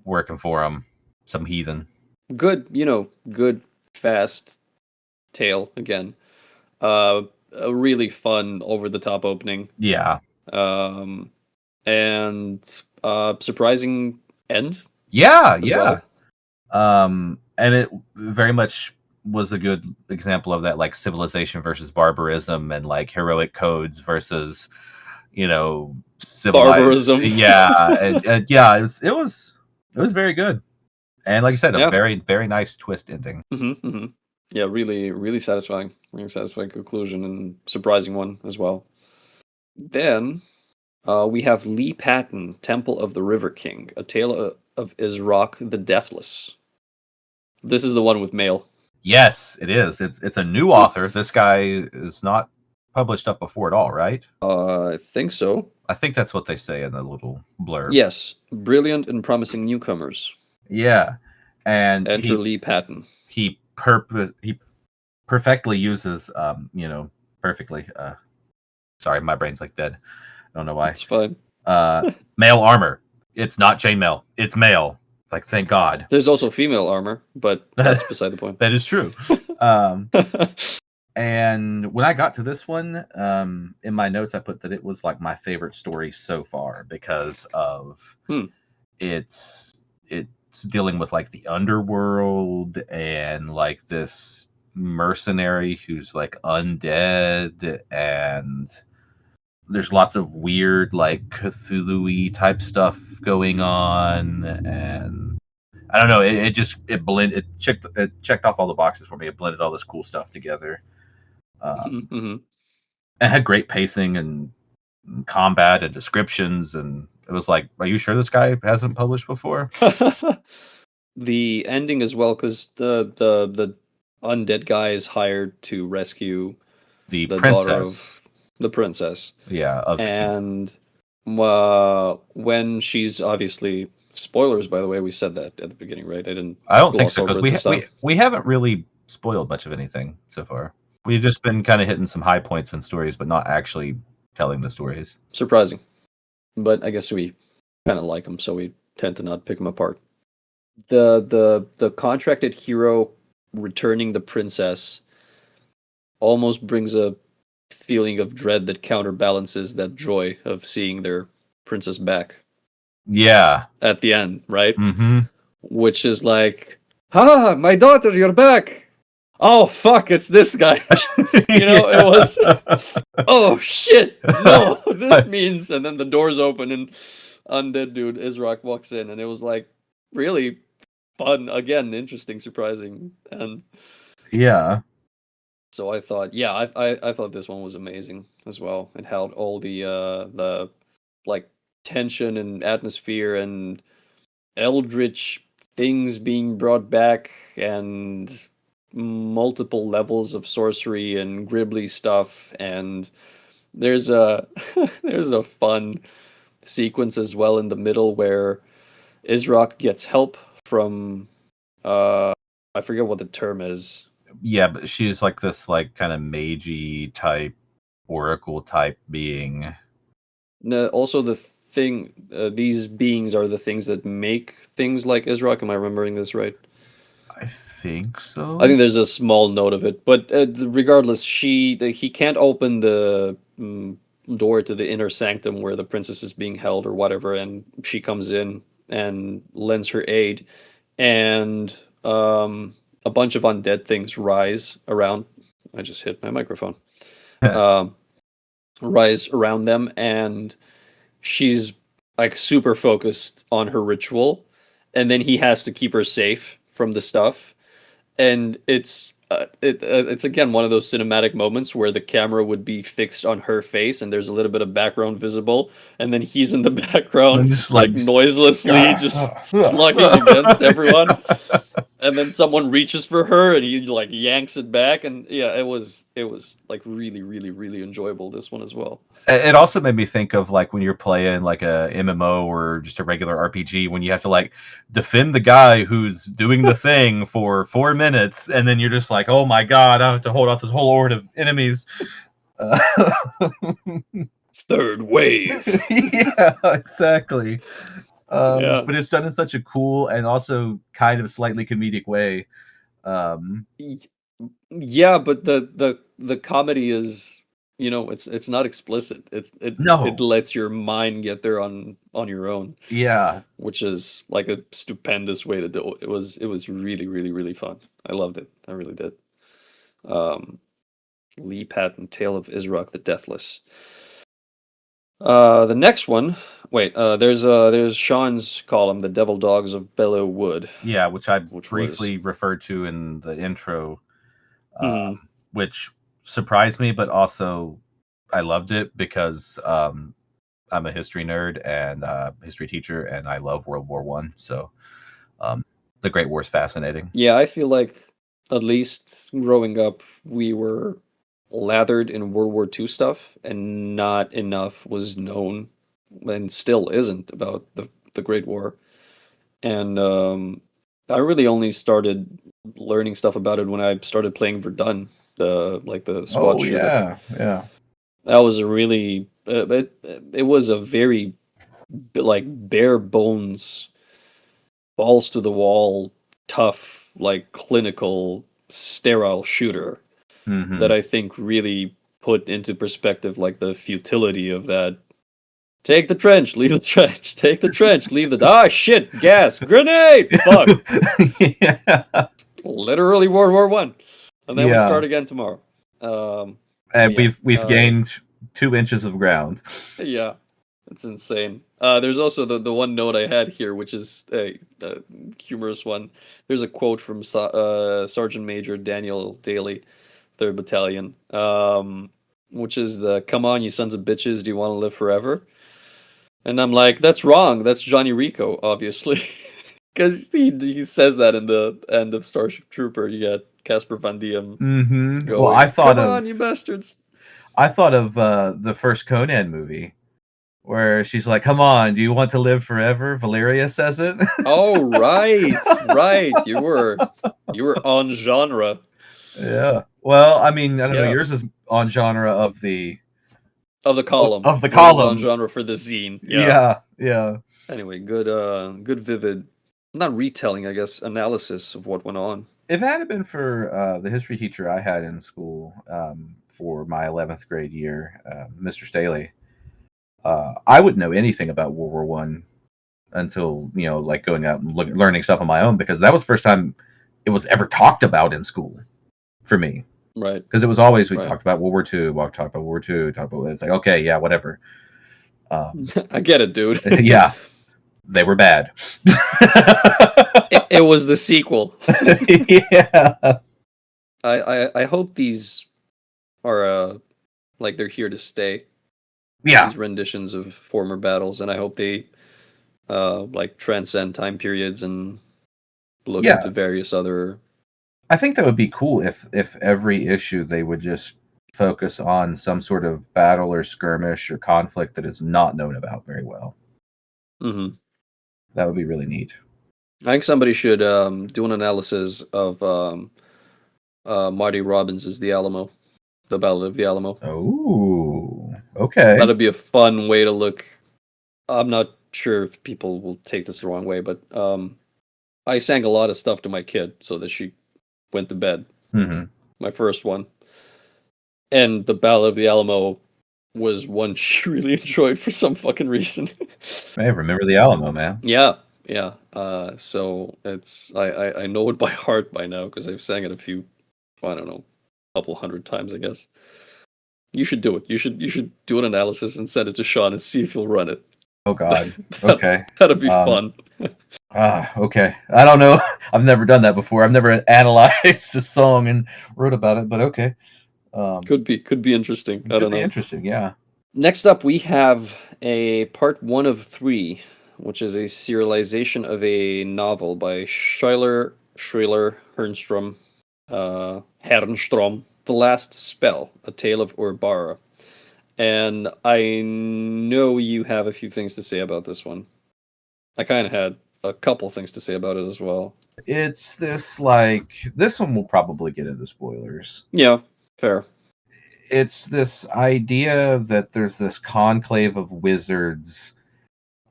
working for him, some heathen. Good, good fast tale again. A really fun, over the top opening. Yeah. And surprising end. Yeah, yeah. Well. And it very much was a good example of that, like civilization versus barbarism, and like heroic codes versus, barbarism. Yeah, yeah. It was very good, and like you said, a very, very nice twist ending. Mm-hmm, mm-hmm. Yeah, really, really satisfying. Really satisfying conclusion, and surprising one as well. Then we have Lee Patton, Temple of the River King, A Tale of Israq the Deathless. This is the one with Mail. Yes, it is. It's a new author. This guy is not published up before at all, right? I think so. I think that's what they say in the little blurb. Yes, brilliant and promising newcomers. Yeah, and enter Lee Patton. He perfectly uses, perfectly. Sorry, my brain's like dead. I don't know why. It's fine. Male armor. It's not chainmail. It's male. Like, thank God. There's also female armor, but that's beside the point. That is true. And when I got to this one, in my notes, I put that it was like my favorite story so far because of it's dealing with like the underworld and like this mercenary who's like undead, and there's lots of weird like Cthulhu-y type stuff going on, and I don't know, it checked off all the boxes for me. It blended all this cool stuff together. It had great pacing and combat and descriptions, and it was like, are you sure this guy hasn't published before? The ending as well, because the undead guy is hired to rescue the daughter of the princess. Yeah, and when she's obviously, spoilers by the way, we said that at the beginning, right? I don't think so, because we haven't really spoiled much of anything so far. We've just been kind of hitting some high points in stories, but not actually telling the stories. Surprising. But I guess we kind of like them, so we tend to not pick them apart. The contracted hero returning the princess almost brings a feeling of dread that counterbalances that joy of seeing their princess back. Yeah. At the end, right? Mm-hmm. Which is like, my daughter, you're back. Oh, fuck, it's this guy. It was, oh, shit, no, this means, and then the doors open, and undead dude, Israq, walks in, and it was, like, really fun, again, interesting, surprising, and... Yeah. So I thought, I thought this one was amazing as well. It held all the like, tension and atmosphere and eldritch things being brought back, and multiple levels of sorcery and gribbly stuff, and there's a fun sequence as well in the middle where Israq gets help from I forget what the term is. Yeah, but she's like this like kind of magey type, oracle type being. Also the thing, these beings are the things that make things like Israq. Am I remembering this right? I think so. I think there's a small note of it, but regardless, he can't open the door to the inner sanctum where the princess is being held or whatever, and she comes in and lends her aid, and a bunch of undead things rise around. I just hit my microphone. um, rise around them, and she's like super focused on her ritual, and then he has to keep her safe from the stuff, and it's again one of those cinematic moments where the camera would be fixed on her face and there's a little bit of background visible, and then he's in the background just like noiselessly just slugging against everyone, and then someone reaches for her and he like yanks it back, and yeah, it was like really really really enjoyable, this one as well. It also made me think of like when you're playing like a MMO or just a regular RPG, when you have to like defend the guy who's doing the thing for 4 minutes, and then you're just like, oh my god, I have to hold off this whole horde of enemies. Third wave. Yeah, exactly. Yeah. But it's done in such a cool and also kind of slightly comedic way. Yeah, but the comedy is, it's not explicit. It No. lets your mind get there on your own, Yeah. which is like a stupendous way to do it. It was really really really fun. I loved it. I really did. Um, Lee Patton, Tale of Israq the Deathless. The next one. Wait, there's Sean's column, The Devil Dogs of Belleau Wood. Yeah, which I Which briefly referred to in the intro, Mhm. which surprised me, but also I loved it because I'm a history nerd and history teacher, and I love World War One. So the Great War is fascinating. Yeah, I feel like at least growing up, we were lathered in World War II stuff, and not enough was known, and still isn't, about the Great War. And I really only started learning stuff about it when I started playing Verdun, the squad Oh shooter. yeah. That was a really it was a very like bare bones, balls to the wall, tough, like clinical, sterile shooter that Mm-hmm. I think really put into perspective like the futility of that. Take the trench, leave the trench. Take the trench, leave the shit, gas, grenade, fuck. Yeah. Literally World War One, and then we Yeah. start again tomorrow. But And yeah, we've gained 2 inches of ground. yeah, it's insane. There's also the one note I had here, which is a humorous one. There's a quote from Sergeant Major Daniel Daly, 3rd Battalion, which is "Come on, you sons of bitches, do you want to live forever?" And I'm like, that's wrong. That's Johnny Rico, obviously, because he says that in the end of Starship Trooper. You got Casper Van Diem Mm-hmm. Well, going, "Come on, you bastards." I thought of the first Conan movie where she's like, "Come on, do you want to live forever?" Valeria says it. Oh, right, right. You were on genre. Yeah. Well, I mean, I don't know. Yeah, Yours is on genre of the of the column. of the Yours is on column. genre for the zine. Yeah. Yeah. Yeah. Anyway, good vivid, not retelling, I guess, analysis of what went on. If it hadn't been for the history teacher I had in school for my 11th grade year, Mr. Staley, I wouldn't know anything about World War One until like going out and learning stuff on my own, because that was the first time it was ever talked about in school for me. Right. Because it was always we Right. talked about World War II, talked about World War II, talked about it's like okay, yeah, whatever. I get it, dude. Yeah, they were bad. It was the sequel. Yeah. I hope these are like they're here to stay. Yeah. These renditions of former battles, and I hope they like transcend time periods and look Yeah. into various other. I think that would be cool if every issue they would just focus on some sort of battle or skirmish or conflict that is not known about very well. Mm-hmm. That would be really neat. I think somebody should do an analysis of Marty Robbins' The Alamo, the Battle of the Alamo. Oh, okay. That'd be a fun way to look. I'm not sure if people will take this the wrong way, but I sang a lot of stuff to my kid so that she went to bed. Mm-hmm. My first one. And the Battle of the Alamo was one she really enjoyed for some fucking reason. Hey, remember the Alamo, man. Yeah. So it's I know it by heart by now because I've sang it a few, I don't know, couple hundred times, I guess. You should do it. You should do an analysis and send it to Sean and see if he'll run it. Oh God. Okay. That'd be fun. Okay. I don't know. I've never done that before. I've never analyzed a song and wrote about it, but okay. Could be interesting. I don't know. Interesting, yeah. Next up, we have a part 1 of 3, which is a serialization of a novel by Schuyler Hernstrom, The Last Spell, A Tale of Urbara. And I know you have a few things to say about this one. I kind of had a couple things to say about it as well. It's this this one will probably get into spoilers. Yeah, fair. It's this idea that there's this conclave of wizards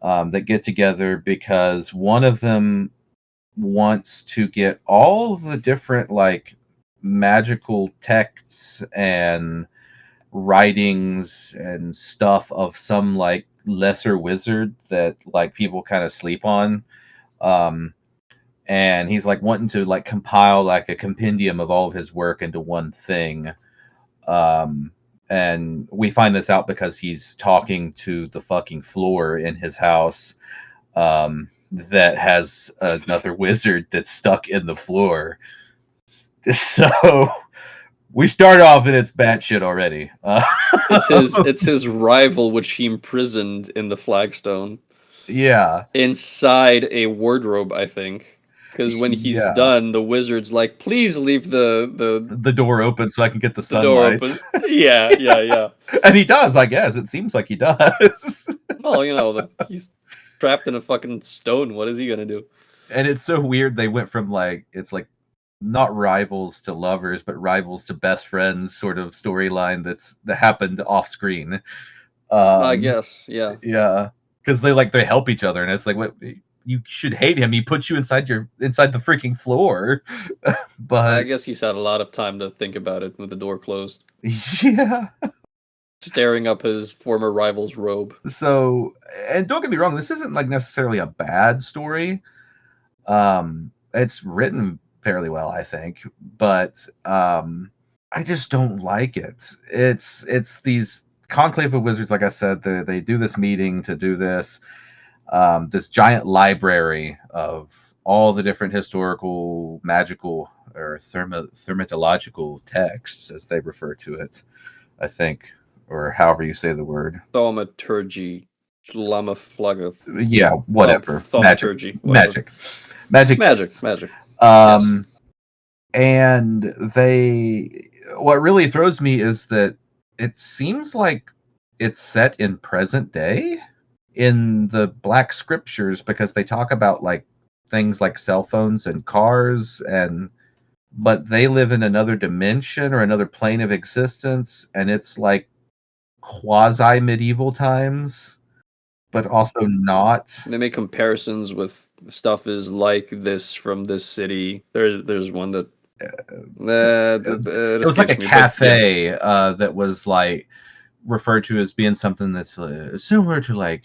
that get together because one of them wants to get all the different magical texts and writings and stuff of some lesser wizard that people kind of sleep on, and he's wanting to compile a compendium of all of his work into one thing. And we find this out because he's talking to the fucking floor in his house that has another wizard that's stuck in the floor. So we start off and it's batshit already. It's his rival, which he imprisoned in the flagstone. Yeah. Inside a wardrobe, I think. Because when he's done, the wizard's like, please leave the door open so I can get the sunlight. Yeah. And he does, I guess. It seems like he does. Well, he's trapped in a fucking stone. What is he gonna do? And it's so weird. They went from it's not rivals to lovers, but rivals to best friends sort of storyline that happened off screen. I guess, yeah. Yeah, because they help each other, and it's like, what, you should hate him. He puts you inside the freaking floor. But I guess he's had a lot of time to think about it with the door closed. Yeah. Staring up his former rival's robe. So, and don't get me wrong, this isn't necessarily a bad story. It's written fairly well, I think, but I just don't like it. It's these conclave of wizards, like I said, they do this meeting to do this giant library of all the different historical, magical, or thermatological texts, as they refer to it, I think, or however you say the word. Thaumaturgy, Lamaflaga. Yeah, whatever. Thaumaturgy. Magic. Magic. Yes. And what really throws me is that it seems like it's set in present day in the Black scriptures, because they talk about things like cell phones and cars, but they live in another dimension or another plane of existence, and it's quasi medieval times, but also not. They make comparisons with stuff is like this from this city. There's one that it was like a cafe that was referred to as being something that's similar to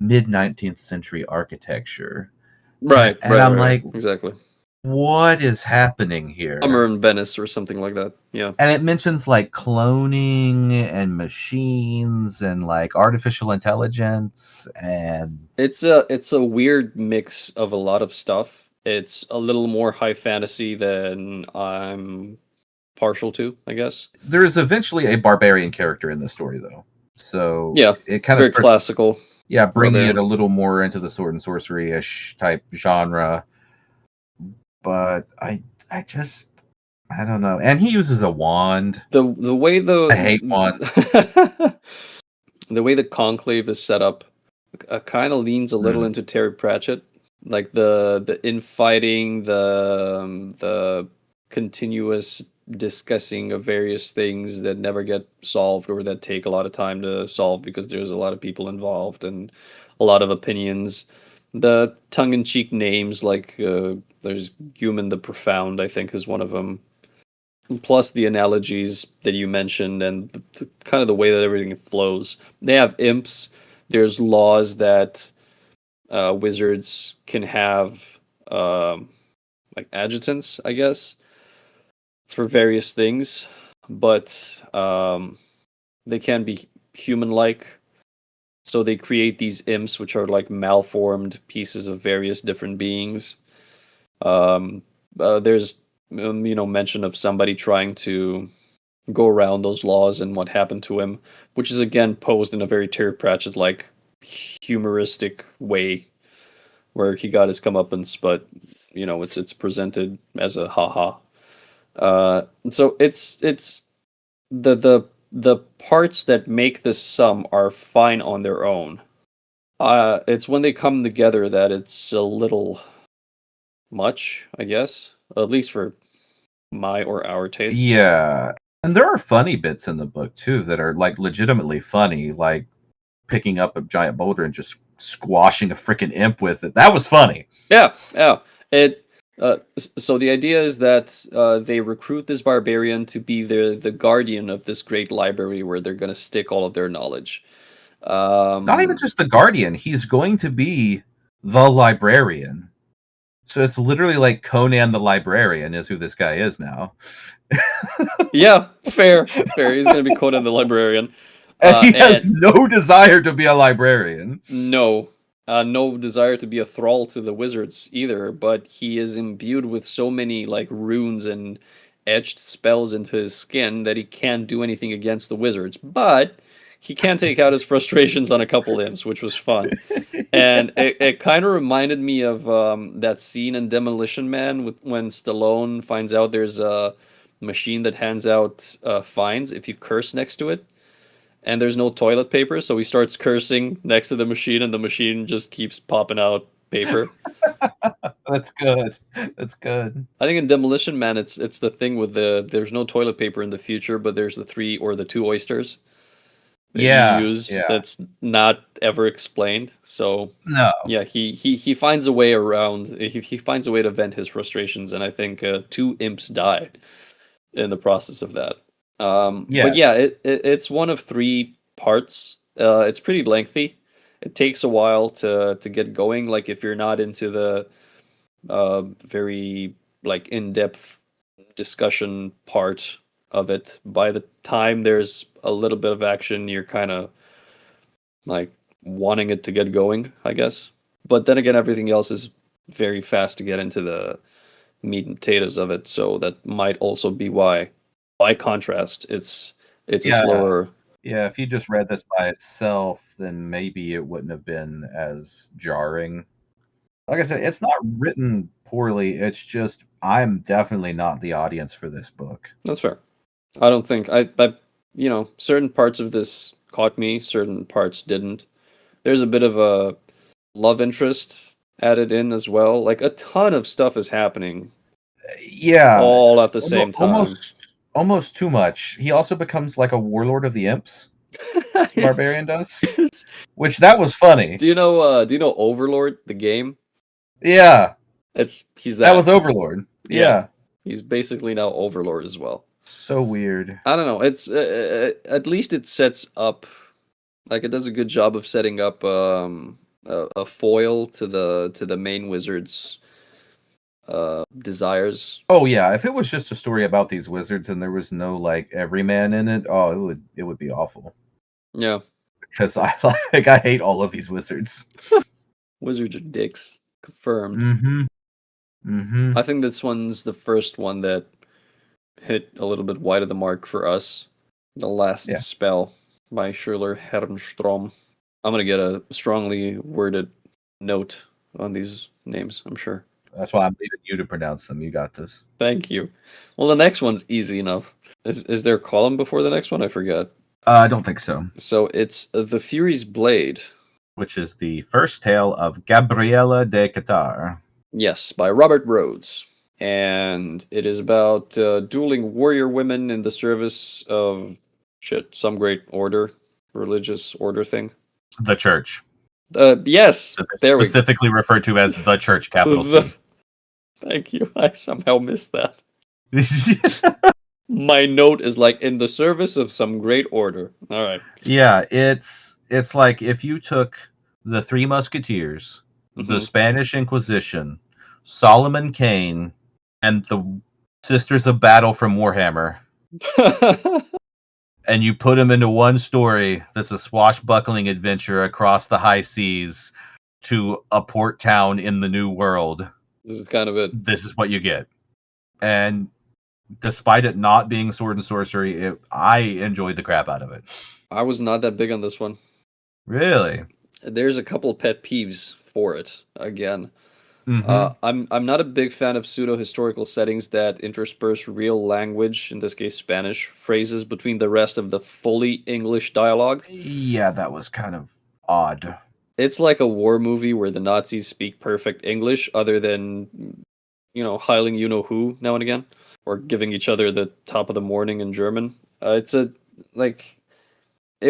mid 19th century architecture. Right. I'm exactly. What is happening here? Summer in Venice or something like that. Yeah. And it mentions cloning and machines and artificial intelligence, and it's a weird mix of a lot of stuff. It's a little more high fantasy than I'm partial to, I guess. There is eventually a barbarian character in the story, though. So yeah, it kind of classical. Yeah, bringing it a little more into the sword and sorcery-ish type genre. But I don't know. And he uses a wand. The way I hate wands. The way the conclave is set up kind of leans a little into Terry Pratchett, the infighting, the continuous discussing of various things that never get solved or that take a lot of time to solve because there's a lot of people involved and a lot of opinions. The tongue-in-cheek names there's Guman the Profound, I think, is one of them. Plus the analogies that you mentioned and kind of the way that everything flows. They have imps. There's laws that wizards can have adjutants, I guess, for various things. But they can be human-like. So they create these imps, which are like malformed pieces of various different beings. There's mention of somebody trying to go around those laws and what happened to him, which is again posed in a very Terry Pratchett-like humoristic way, where he got his comeuppance, but it's presented as a haha. So it's the parts that make the sum are fine on their own. It's when they come together that it's a little much, I guess, at least for my or our tastes. Yeah, and there are funny bits in the book too that are like legitimately funny, like picking up a giant boulder and just squashing a freaking imp with it. That was funny. Yeah. So the idea is that they recruit this barbarian to be the guardian of this great library where they're going to stick all of their knowledge. Not even just the guardian; he's going to be the librarian. So it's literally like Conan the Librarian is who this guy is now. Yeah, fair. He's going to be Conan the Librarian. And he has no desire to be a librarian. No. No desire to be a thrall to the wizards either, but he is imbued with so many like runes and etched spells into his skin that he can't do anything against the wizards. But he can take out his frustrations on a couple imps, which was fun. And it kind of reminded me of that scene in Demolition Man when Stallone finds out there's a machine that hands out fines if you curse next to it. And there's no toilet paper, so he starts cursing next to the machine, and the machine just keeps popping out paper. That's good. I think in Demolition Man, it's the thing with there's no toilet paper in the future, but there's the 3 or the 2 oysters that you use that's not ever explained. So no, yeah, he finds a way around. He finds a way to vent his frustrations, and I think 2 imps die in the process of that. But yeah, it's one of 3 parts. It's pretty lengthy. It takes a while to get going. Like if you're not into the very like in-depth discussion part of it, by the time there's a little bit of action, you're kind of like wanting it to get going, I guess. But then again, everything else is very fast to get into the meat and potatoes of it, so that might also be why. By contrast, it's a slower. Yeah, if you just read this by itself, then maybe it wouldn't have been as jarring. Like I said, it's not written poorly. It's just I'm definitely not the audience for this book. That's fair. I don't think I certain parts of this caught me, certain parts didn't. There's a bit of a love interest added in as well. Like a ton of stuff is happening. Yeah, all at the same time. Almost too much. He also becomes like a warlord of the imps. Barbarian does, which that was funny. Do you know Overlord, the game? Yeah, he's that was Overlord. Yeah, he's basically now Overlord as well. So weird. I don't know. It's at least it sets up, like it does a good job of setting up a foil to the main wizard's desires. Oh yeah, if it was just a story about these wizards and there was no like everyman in it, it would be awful. Yeah, because I hate all of these wizards. Wizards are dicks. Confirmed. I think this one's the first one that hit a little bit wide of the mark for us. The Last Spell by Schürler Hermstrom. I'm gonna get a strongly worded note on these names, I'm sure. That's why I'm leaving you to pronounce them. You got this. Thank you. Well, the next one's easy enough. Is there a column before the next one? I forgot. I don't think so. So it's The Fury's Blade, which is the first tale of Gabriella de Catar. Yes, by Robert Rhodes. And it is about dueling warrior women in the service of some great order, religious order thing. The church. Yes, there we go. Specifically referred to as the church, capital C. Thank you. I somehow missed that. My note is like in the service of some great order. All right. Yeah, it's like if you took the Three Musketeers, the Spanish Inquisition, Solomon Kane, and the Sisters of Battle from Warhammer, and you put them into one story that's a swashbuckling adventure across the high seas to a port town in the New World. This is kind of it. This is what you get. And despite it not being sword and sorcery, I enjoyed the crap out of it. I was not that big on this one. Really? There's a couple pet peeves for it, again. Mm-hmm. I'm not a big fan of pseudo-historical settings that intersperse real language, in this case Spanish, phrases between the rest of the fully English dialogue. Yeah, that was kind of odd. It's like a war movie where the Nazis speak perfect English, other than, heiling you-know-who now and again, or giving each other the top of the morning in German. It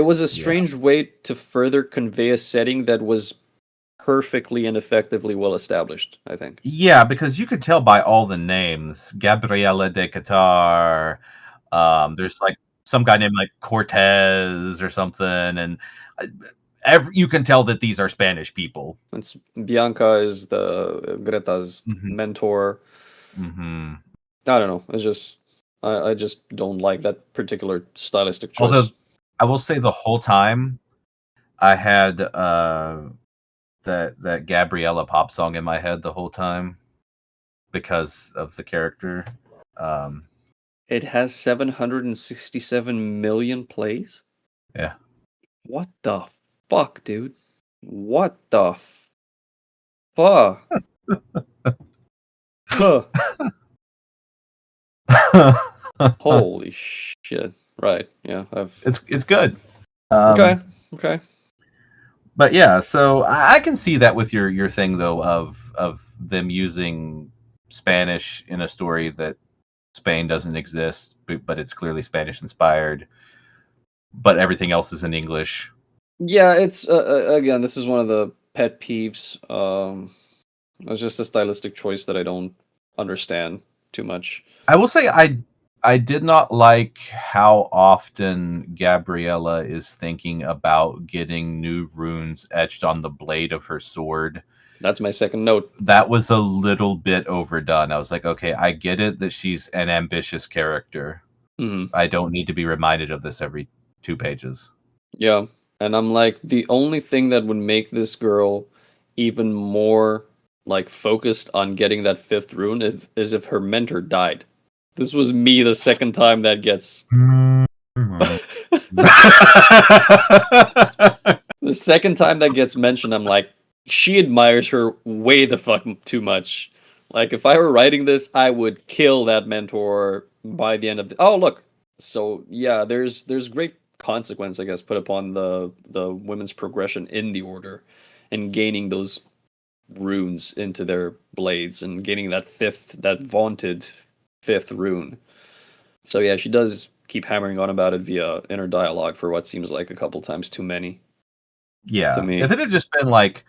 was a strange way to further convey a setting that was perfectly and effectively well established, I think. Yeah, because you could tell by all the names. Gabriela de Qatar. There's like some guy named like Cortez or something, and you can tell that these are Spanish people. It's Bianca is the Greta's mentor. Mm-hmm. I don't know. It's just I just don't like that particular stylistic choice. Although I will say the whole time I had that Gabriella pop song in my head the whole time because of the character. It has 767 million plays? Yeah. What the fuck, dude? What the fuck? Huh. Holy shit. Right. Yeah. It's good. Okay. But yeah, so I can see that with your thing though of them using Spanish in a story that Spain doesn't exist, but it's clearly Spanish inspired. But everything else is in English. Yeah, it's again, this is one of the pet peeves. It's just a stylistic choice that I don't understand too much. I will say I did not like how often Gabriella is thinking about getting new runes etched on the blade of her sword. That's my second note. That was a little bit overdone. I was like, okay, I get it that she's an ambitious character. Mm-hmm. I don't need to be reminded of this every 2 pages. Yeah, and I'm like, the only thing that would make this girl even more like focused on getting that 5th rune is if her mentor died. This was me the second time that gets the second time that gets mentioned. I'm like, she admires her way the fuck too much. Like, if I were writing this, I would kill that mentor by the end of the... Oh, look. So yeah, there's great consequence, I guess, put upon the women's progression in the order and gaining those runes into their blades and gaining that vaunted 5th rune. So yeah, she does keep hammering on about it via inner dialogue for what seems like a couple times too many. Yeah. To me. If it had just been like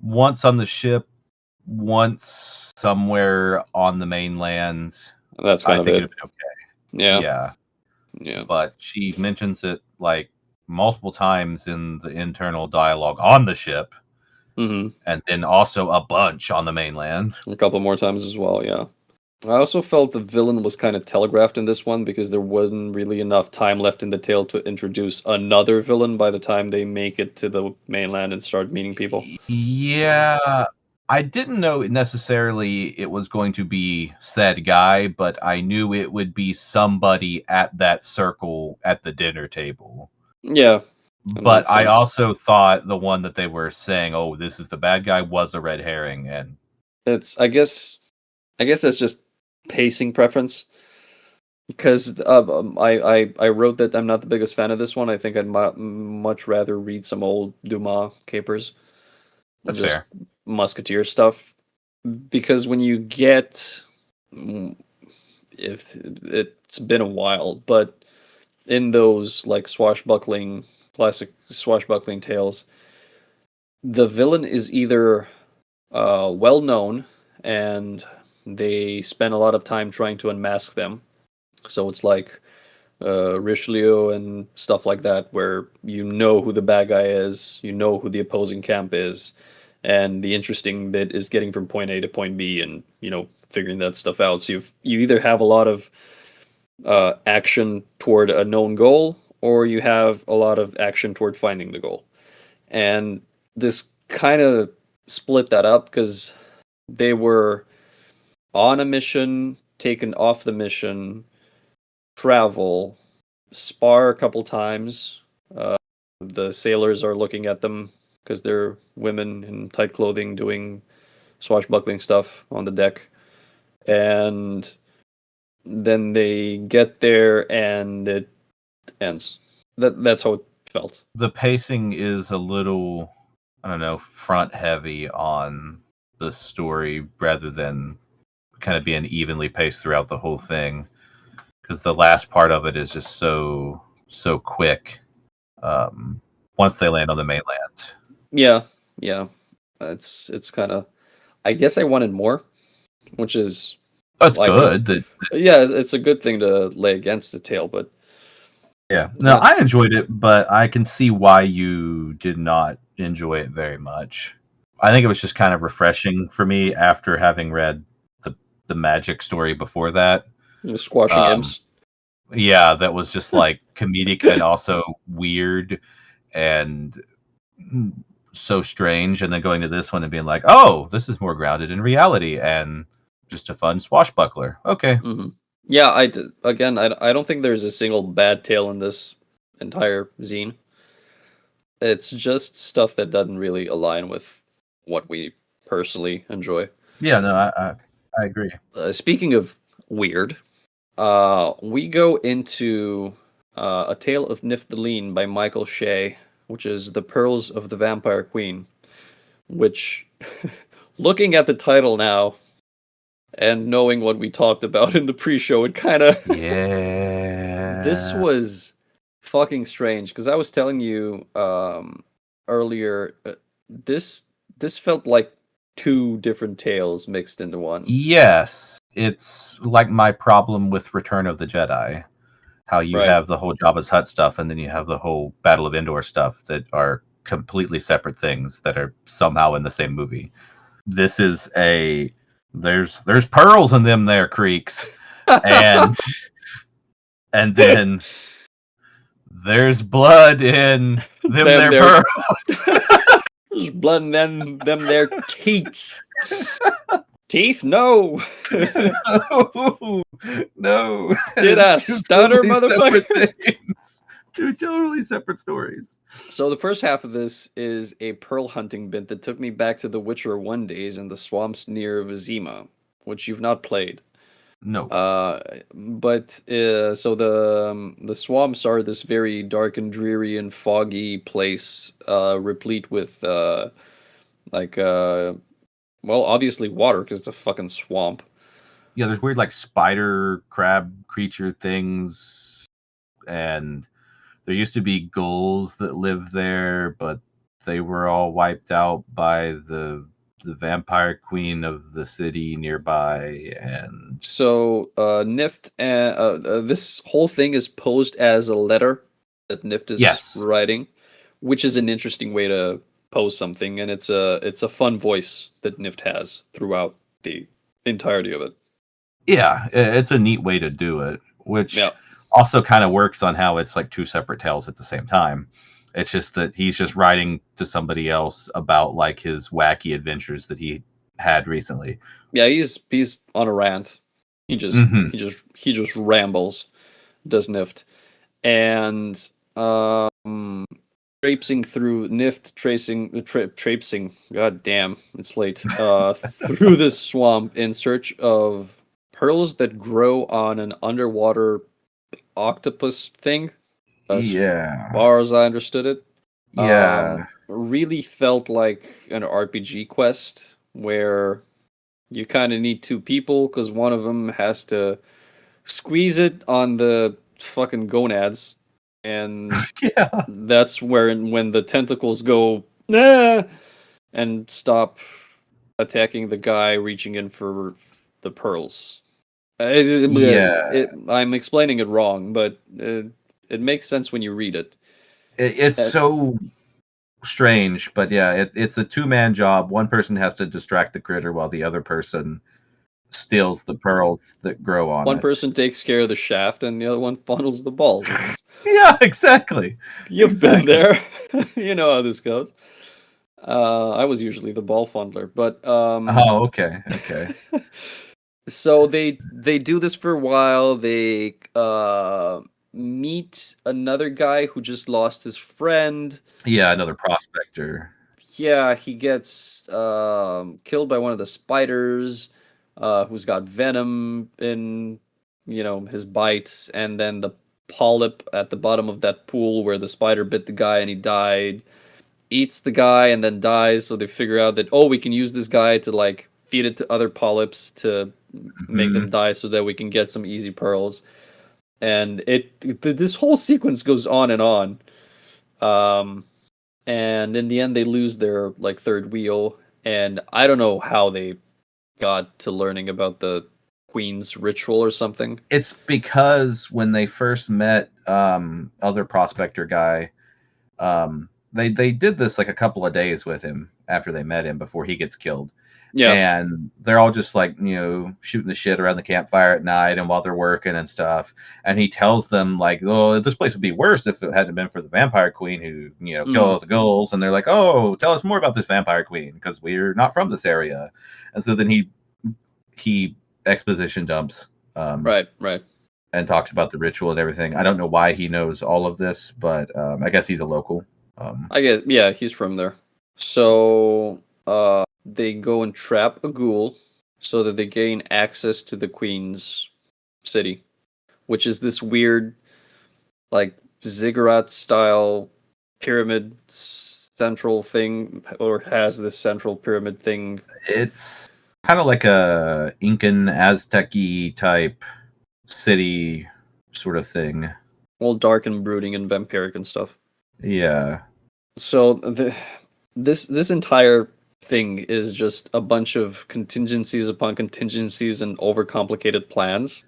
once on the ship, once somewhere on the mainland, That's kind I of think it. it'd been okay. Yeah. But she mentions it like multiple times in the internal dialogue on the ship, and then also a bunch on the mainland. A couple more times as well, yeah. I also felt the villain was kind of telegraphed in this one because there wasn't really enough time left in the tale to introduce another villain by the time they make it to the mainland and start meeting people. Yeah, I didn't know necessarily it was going to be said guy, but I knew it would be somebody at that circle at the dinner table. Yeah. But I also thought the one that they were saying, "Oh, this is the bad guy," was a red herring, and it's I guess that's just pacing preference. Because I wrote that I'm not the biggest fan of this one. I think I'd much rather read some old Dumas capers. That's just fair. Musketeer stuff. Because when you get, if it's been a while, but in those like classic swashbuckling tales, the villain is either well known and they spend a lot of time trying to unmask them. So it's like Richelieu and stuff like that, where you know who the bad guy is, you know who the opposing camp is, and the interesting bit is getting from point A to point B and figuring that stuff out. So you either have a lot of action toward a known goal, or you have a lot of action toward finding the goal. And this kind of split that up because they were on a mission, taken off the mission, travel, spar a couple times. The sailors are looking at them because they're women in tight clothing doing swashbuckling stuff on the deck. And then they get there and it ends. That's how it felt. The pacing is a little, I don't know, front heavy on the story rather than kind of being evenly paced throughout the whole thing, because the last part of it is just so quick. Once they land on the mainland. Yeah. It's kind of. I guess I wanted more, which is. That's like good. Yeah, it's a good thing to lay against the tale, but. Yeah, no, I enjoyed it, but I can see why you did not enjoy it very much. I think it was just kind of refreshing for me after having read the magic story before that. Squashing imps. Yeah, that was just like comedic and also weird and so strange, and then going to this one and being like, oh, this is more grounded in reality and just a fun swashbuckler. Okay. Mm-hmm. Yeah, I don't think there's a single bad tale in this entire zine. It's just stuff that doesn't really align with what we personally enjoy. Yeah, no, I agree. Speaking of weird, we go into A Tale of Niftaleen by Michael Shea, which is The Pearls of the Vampire Queen, which, looking at the title now, and knowing what we talked about in the pre-show, it kind of... Yeah. This was fucking strange, because I was telling you earlier, this felt like two different tales mixed into one. Yes. It's like my problem with Return of the Jedi. How you have the whole Jabba's Hutt stuff, and then you have the whole Battle of Endor stuff that are completely separate things that are somehow in the same movie. This is there's pearls in them there creeks, and then there's blood in them there pearls. There's blood in them there teats. Teeth? No. No. Did I stutter, motherfucker? Two totally separate stories. So the first half of this is a pearl hunting bit that took me back to the Witcher 1 days in the swamps near Vizima, which you've not played. No. But so the swamps are this very dark and dreary and foggy place, replete with well, obviously water because it's a fucking swamp. Yeah, there's weird like spider crab creature things, and there used to be gulls that lived there, but they were all wiped out by the vampire queen of the city nearby. And so Nift and this whole thing is posed as a letter that Nift is writing, which is an interesting way to pose something, and it's a fun voice that Nift has throughout the entirety of it. Yeah, it's a neat way to do it, which also kind of works on how it's like two separate tales at the same time. It's just that he's just writing to somebody else about like his wacky adventures that he had recently. Yeah, he's on a rant. He just rambles, does Nift, and traipsing through Nift, traipsing. God damn, it's late. Through this swamp in search of pearls that grow on an underwater octopus thing. As far as I understood it. Really felt like an RPG quest where you kind of need two people because one of them has to squeeze it on the fucking gonads, and that's when the tentacles go and stop attacking the guy reaching in for the pearls. I'm explaining it wrong, but it makes sense when you read it. It's so strange, but yeah, it's a two-man job. One person has to distract the critter while the other person steals the pearls that grow on One it. person takes care of the shaft, and the other one funnels the balls. Yeah, exactly. You've been there. You know how this goes. I was usually the ball funneler, but Oh, okay, okay. so they do this for a while. They meet another guy who just lost his friend. Yeah, another prospector. Yeah, he gets killed by one of the spiders, who's got venom in, his bites, and then the polyp at the bottom of that pool where the spider bit the guy and he died, eats the guy and then dies. So they figure out that, oh, we can use this guy to like feed it to other polyps to make them Mhm. die so that we can get some easy pearls. And this whole sequence goes on and on. Um, and in the end they lose their like third wheel, and I don't know how they got to learning about the queen's ritual or something. It's because when they first met other prospector guy, they did this like a couple of days with him after they met him before he gets killed. Yeah. And they're all just like, shooting the shit around the campfire at night and while they're working and stuff. And he tells them like, oh, this place would be worse if it hadn't been for the vampire queen who, killed all the ghouls. And they're like, oh, tell us more about this vampire queen because we're not from this area. And so then he exposition dumps, Right. and talks about the ritual and everything. I don't know why he knows all of this, but I guess he's a local. I guess, yeah, he's from there. So they go and trap a ghoul so that they gain access to the queen's city, which is this weird like ziggurat style pyramid central thing, or has this central pyramid thing. It's kind of like a Incan Aztec-y type city sort of thing. All dark and brooding and vampiric and stuff. Yeah. So this entire thing is just a bunch of contingencies upon contingencies and overcomplicated plans.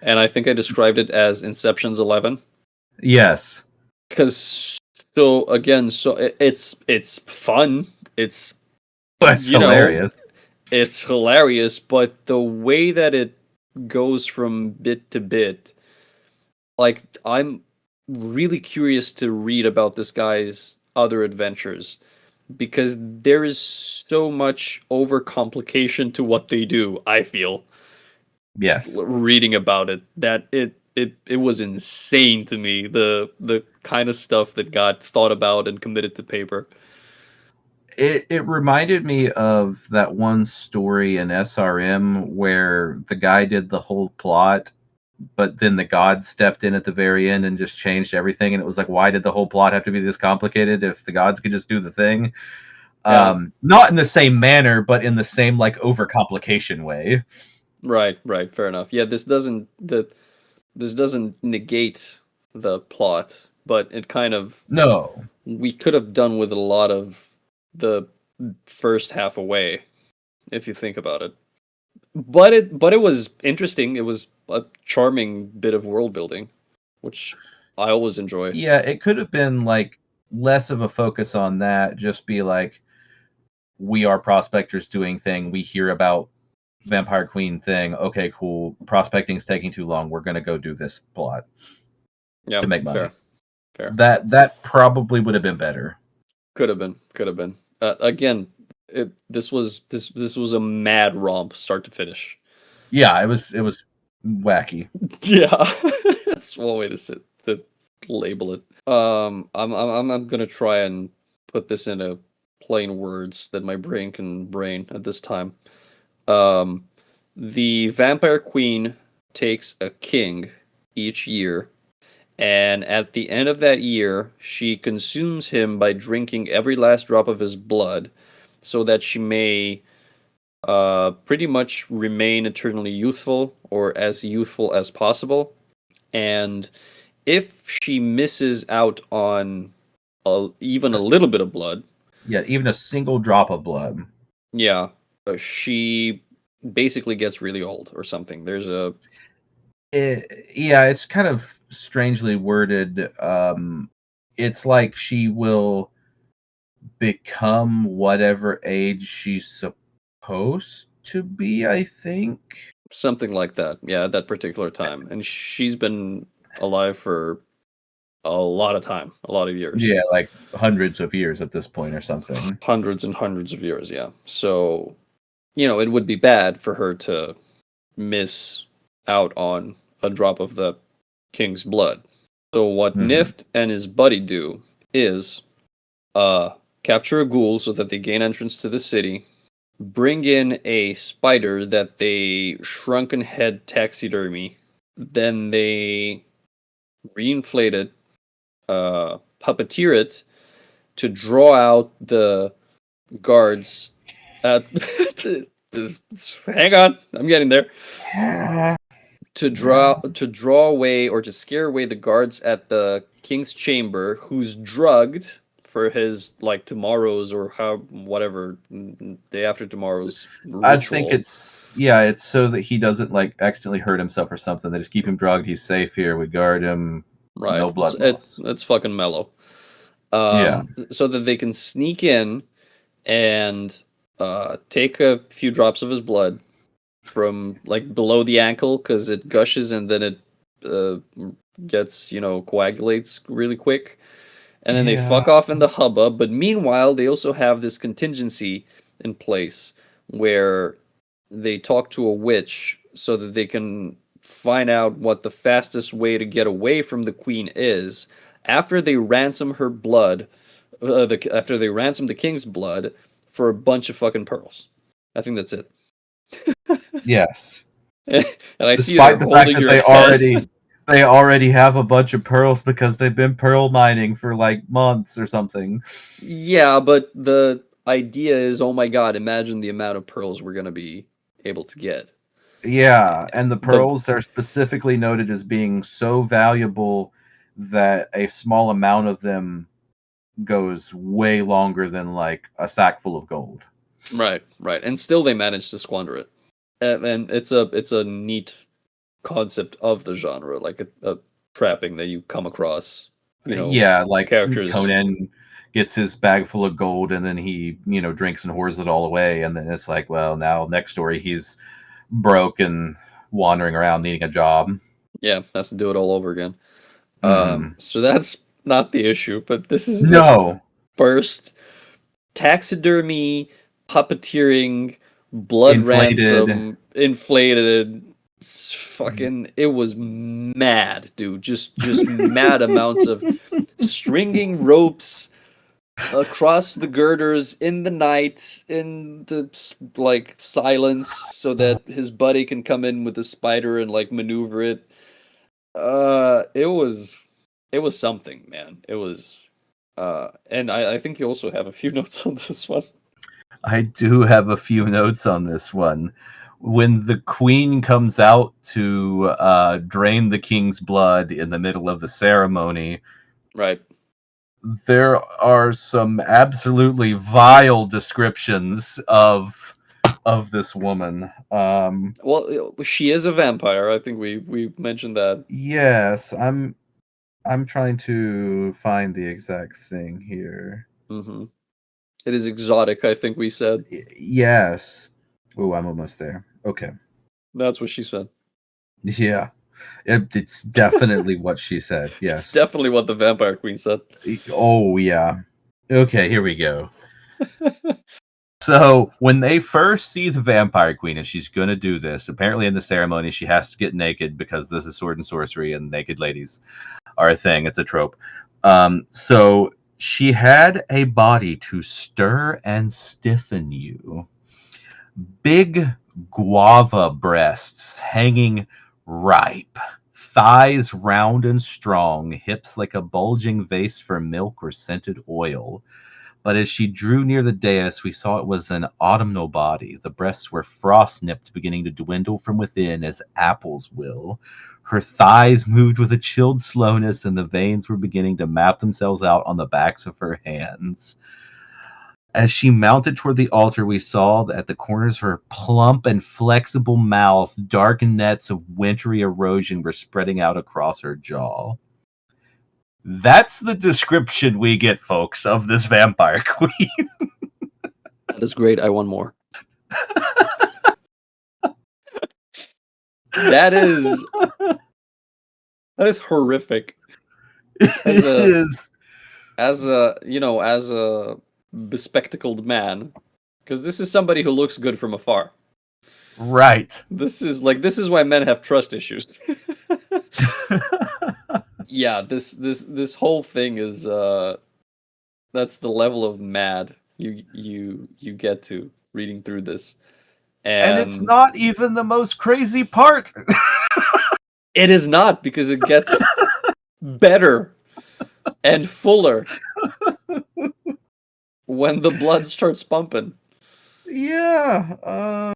And I think I described it as Inception's 11. Yes. Because it's fun. It's That's hilarious. It's hilarious, but the way that it goes from bit to bit, like I'm really curious to read about this guy's other adventures because there is so much overcomplication to what they do, I feel. Yes. Reading about it, that it was insane to me, the kind of stuff that got thought about and committed to paper. It reminded me of that one story in SRM where the guy did the whole plot, but then the gods stepped in at the very end and just changed everything. And it was like, why did the whole plot have to be this complicated if the gods could just do the thing? Yeah. Not in the same manner, but in the same like overcomplication way. Right, fair enough. Yeah, this doesn't negate the plot, but it kind of, No. we could have done with a lot of the first half away, if you think about it. But it was interesting. It was a charming bit of world building, which I always enjoy. Yeah, it could have been like less of a focus on that. Just be like, we are prospectors doing thing. We hear about Vampire Queen thing. Okay, cool. Prospecting's taking too long. We're gonna go do this plot to make money. Fair. That probably would have been better. Could have been. Again, this was a mad romp, start to finish. Yeah, it was wacky. Yeah, that's one way to label it. I'm gonna try and put this into plain words that my brain can brain at this time. The Vampire Queen takes a king each year, and at the end of that year, she consumes him by drinking every last drop of his blood, so that she may pretty much remain eternally youthful, or as youthful as possible. And if she misses out on even a little bit of blood, yeah, even a single drop of blood, yeah, she basically gets really old or something. it's kind of strangely worded. It's like she will become whatever age she's supposed to be, I think. Something like that. Yeah, at that particular time. And she's been alive for a lot of time, a lot of years. Yeah, like hundreds of years at this point or something. Hundreds and hundreds of years, yeah. So, it would be bad for her to miss out on a drop of the king's blood. So what Nift and his buddy do is capture a ghoul so that they gain entrance to the city, bring in a spider that they shrunken head taxidermy, then they reinflate it, puppeteer it to draw out the guards at hang on, I'm getting there. To draw away or to scare away the guards at the king's chamber, who's drugged for his tomorrow's or whatever day after tomorrow's ritual. I think it's so that he doesn't accidentally hurt himself or something. They just keep him drugged. He's safe here. We guard him. Right. No blood loss. It's fucking mellow. So that they can sneak in and take a few drops of his blood from below the ankle, because it gushes and then it gets coagulates really quick, and then they fuck off in the hubbub. But meanwhile, they also have this contingency in place where they talk to a witch so that they can find out what the fastest way to get away from the queen is after they ransom her blood, after they ransom the king's blood for a bunch of fucking pearls. I think that's it. Yes. And I see despite the fact that they already have a bunch of pearls because they've been pearl mining for months or something. Yeah, but the idea is, oh my god, imagine the amount of pearls we're going to be able to get. Yeah, and the pearls are specifically noted as being so valuable that a small amount of them goes way longer than a sack full of gold. Right. And still they manage to squander it. And it's a neat concept of the genre, a trapping that you come across. Characters. Conan gets his bag full of gold and then he, drinks and whores it all away, and then it's well, now next story he's broke and wandering around needing a job. Yeah, has to do it all over again. So that's not the issue, but this is the first taxidermy, puppeteering, blood ransom, inflated. Fucking, it was mad, dude. Just mad amounts of stringing ropes across the girders in the night, in the silence, so that his buddy can come in with the spider and maneuver it. It was something, man. It was, and I think you also have a few notes on this one. I do have a few notes on this one. When the queen comes out to drain the king's blood in the middle of the ceremony, right, there are some absolutely vile descriptions of this woman. Well, she is a vampire. I think we mentioned that. Yes, I'm trying to find the exact thing here. Mm-hmm. It is exotic, I think we said. Yes. Oh, I'm almost there. Okay. That's what she said. Yeah. It's definitely what she said. Yes. It's definitely what the vampire queen said. Oh, yeah. Okay, here we go. So, when they first see the vampire queen and she's going to do this, apparently in the ceremony she has to get naked because this is sword and sorcery and naked ladies are a thing. It's a trope. So, she had a body to stir and stiffen you. Big guava breasts hanging ripe, thighs round and strong, hips like a bulging vase for milk or scented oil. But as she drew near the dais, we saw it was an autumnal body. The breasts were frost-nipped, beginning to dwindle from within as apples will. Her thighs moved with a chilled slowness, and the veins were beginning to map themselves out on the backs of her hands. As she mounted toward the altar, we saw that at the corners of her plump and flexible mouth, dark nets of wintry erosion were spreading out across her jaw. That's the description we get, folks, of this vampire queen. That is great. I want more. That is horrific. It is. As a bespectacled man, because this is somebody who looks good from afar. Right. This is why men have trust issues. Yeah, this whole thing is that's the level of mad you get to reading through this. And it's And not even the most crazy part. it is not, because it gets better and fuller when the blood starts pumping. Yeah.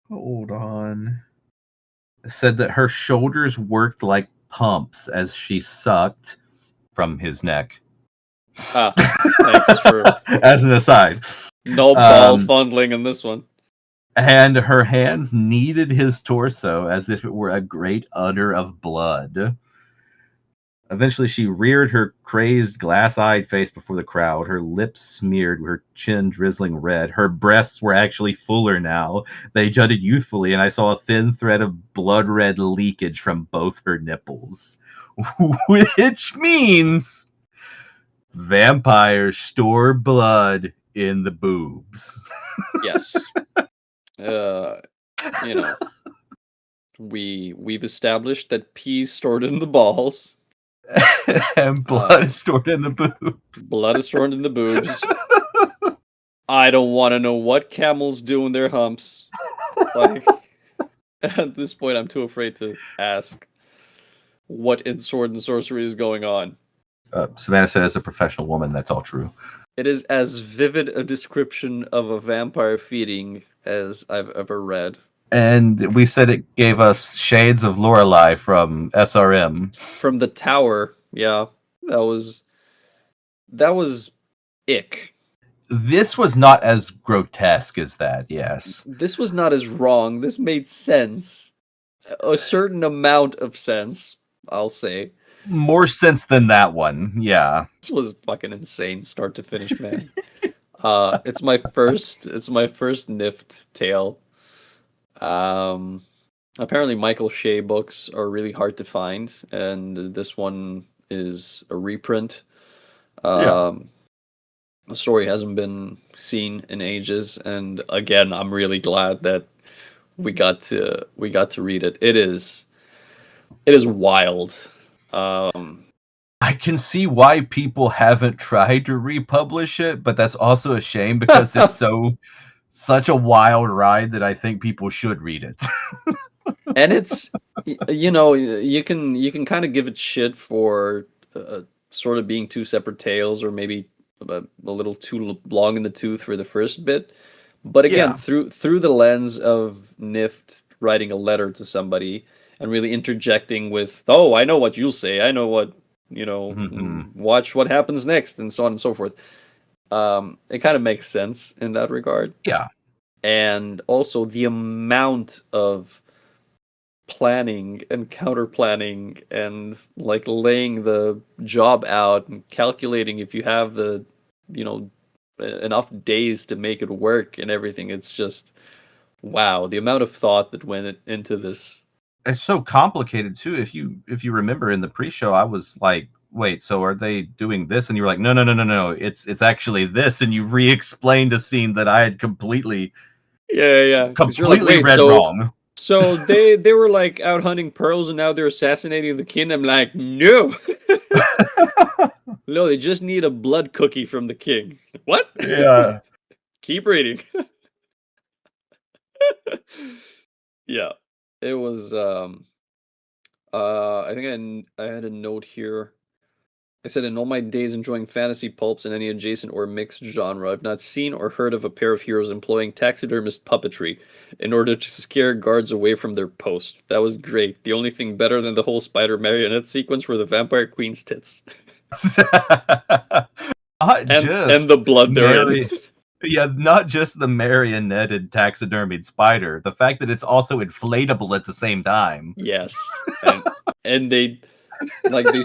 Hold on. It said that her shoulders worked like pumps as she sucked from his neck. Thanks for as an aside. No ball fondling in this one. And her hands kneaded his torso as if it were a great udder of blood. Eventually, she reared her crazed, glass-eyed face before the crowd, her lips smeared, her chin drizzling red. Her breasts were actually fuller now. They jutted youthfully, and I saw a thin thread of blood-red leakage from both her nipples. Which means vampires store blood in the boobs. Yes. We've established that pee is stored in the balls. And blood is stored in the boobs. Blood is stored in the boobs. I don't want to know what camels do in their humps. Like, at this point, I'm too afraid to ask what in Sword and Sorcery is going on. Savannah said, as a professional woman, that's all true. It is as vivid a description of a vampire feeding as I've ever read. And we said it gave us shades of Lorelei from SRM. From the tower, yeah. That was ick. This was not as grotesque as that, yes. This was not as wrong. This made sense. A certain amount of sense, I'll say. More sense than that one, yeah. This was fucking insane, start to finish, man. It's my first Nift tale. Apparently Michael Shea books are really hard to find, and this one is a reprint. The story hasn't been seen in ages, and again, I'm really glad that we got to read it. It is wild. I can see why people haven't tried to republish it, but that's also a shame because it's such a wild ride that I think people should read it. And it's, you can kind of give it shit for sort of being two separate tales, or maybe a little too long in the tooth for the first bit. But again, through the lens of Nift writing a letter to somebody and really interjecting with, "Oh, I know what you'll say. I know what, watch what happens next," and so on and so forth. It kind of makes sense in that regard. Yeah. And also the amount of planning and counter planning and like laying the job out and calculating if you have the enough days to make it work and everything. It's just, wow, the amount of thought that went into this. It's so complicated too. If you remember in the pre-show, I was like, wait, so are they doing this? And you were like, no, it's actually this, and you re-explained a scene that I had completely completely read wrong. So they were like out hunting pearls, and now they're assassinating the king. I'm like, no. No, they just need a blood cookie from the king. What? Yeah. Keep reading. Yeah. It was I think I had a note here. I said, in all my days enjoying fantasy pulps and any adjacent or mixed genre, I've not seen or heard of a pair of heroes employing taxidermist puppetry in order to scare guards away from their post. That was great. The only thing better than the whole spider marionette sequence were the vampire queen's tits. and the blood therein. Yeah, not just the marionetted taxidermied spider. The fact that it's also inflatable at the same time. Yes. And they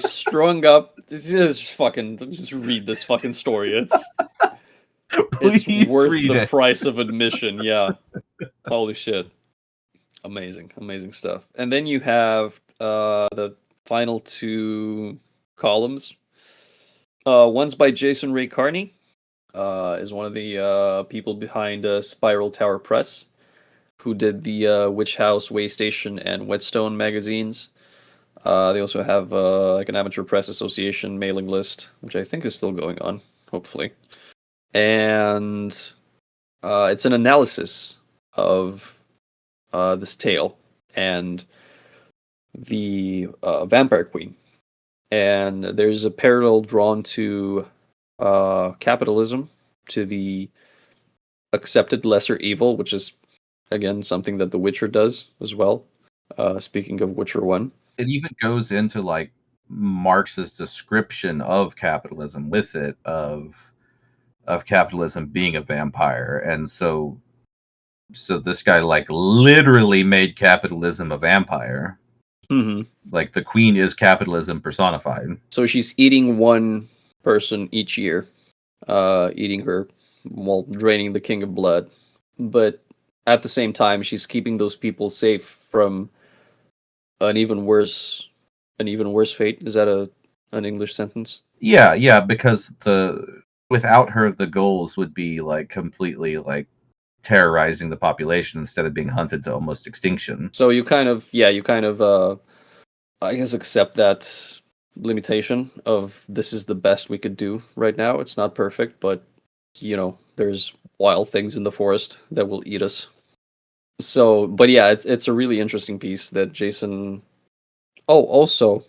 strung up. Just read this fucking story. It's worth the price of admission. Yeah. Holy shit. amazing stuff. And then you have the final two columns. One's by Jason Ray Carney, is one of the people behind Spiral Tower Press, who did the Witch House, Waystation, and Whetstone magazines. They also have like an amateur press association mailing list, which I think is still going on, hopefully. And it's an analysis of this tale and the Vampire Queen. And there's a parallel drawn to capitalism, to the accepted lesser evil, which is, again, something that The Witcher does as well. Speaking of Witcher 1. It even goes into like Marx's description of capitalism with it, of capitalism being a vampire. And so this guy like literally made capitalism a vampire. Mm-hmm. Like the queen is capitalism personified. So she's eating one person each year, eating her while draining the king of blood. But at the same time, she's keeping those people safe from an even worse fate. Is that an English sentence? Yeah, because without her, the goals would be like completely like terrorizing the population instead of being hunted to almost extinction. So you kind of I guess accept that limitation of this is the best we could do right now. It's not perfect, but there's wild things in the forest that will eat us. So, but yeah, it's a really interesting piece that Jason. Oh, also,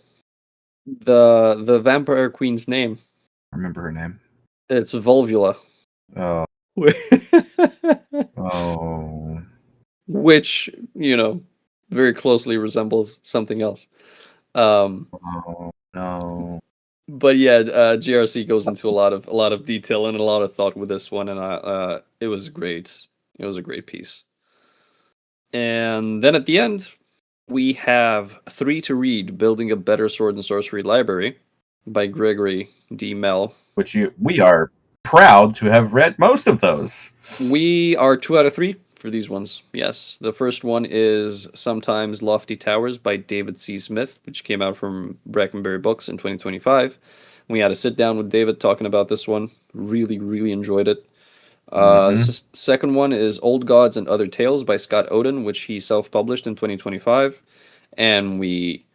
the Vampire Queen's name. I remember her name. It's Volvula. Oh. Oh. Which, very closely resembles something else. Oh no. But yeah, GRC goes into a lot of detail and a lot of thought with this one, and it was great. It was a great piece. And then at the end, we have 3 to read: Building a Better Sword and Sorcery Library by Gregory D. Mell. Which we are proud to have read most of those. We are 2 out of 3 for these ones. Yes, the first one is Sometimes Lofty Towers by David C. Smith, which came out from Brackenberry Books in 2025. We had a sit down with David talking about this one. Really, really enjoyed it. The second one is Old Gods and Other Tales by Scott Oden, which he self-published in 2025. And we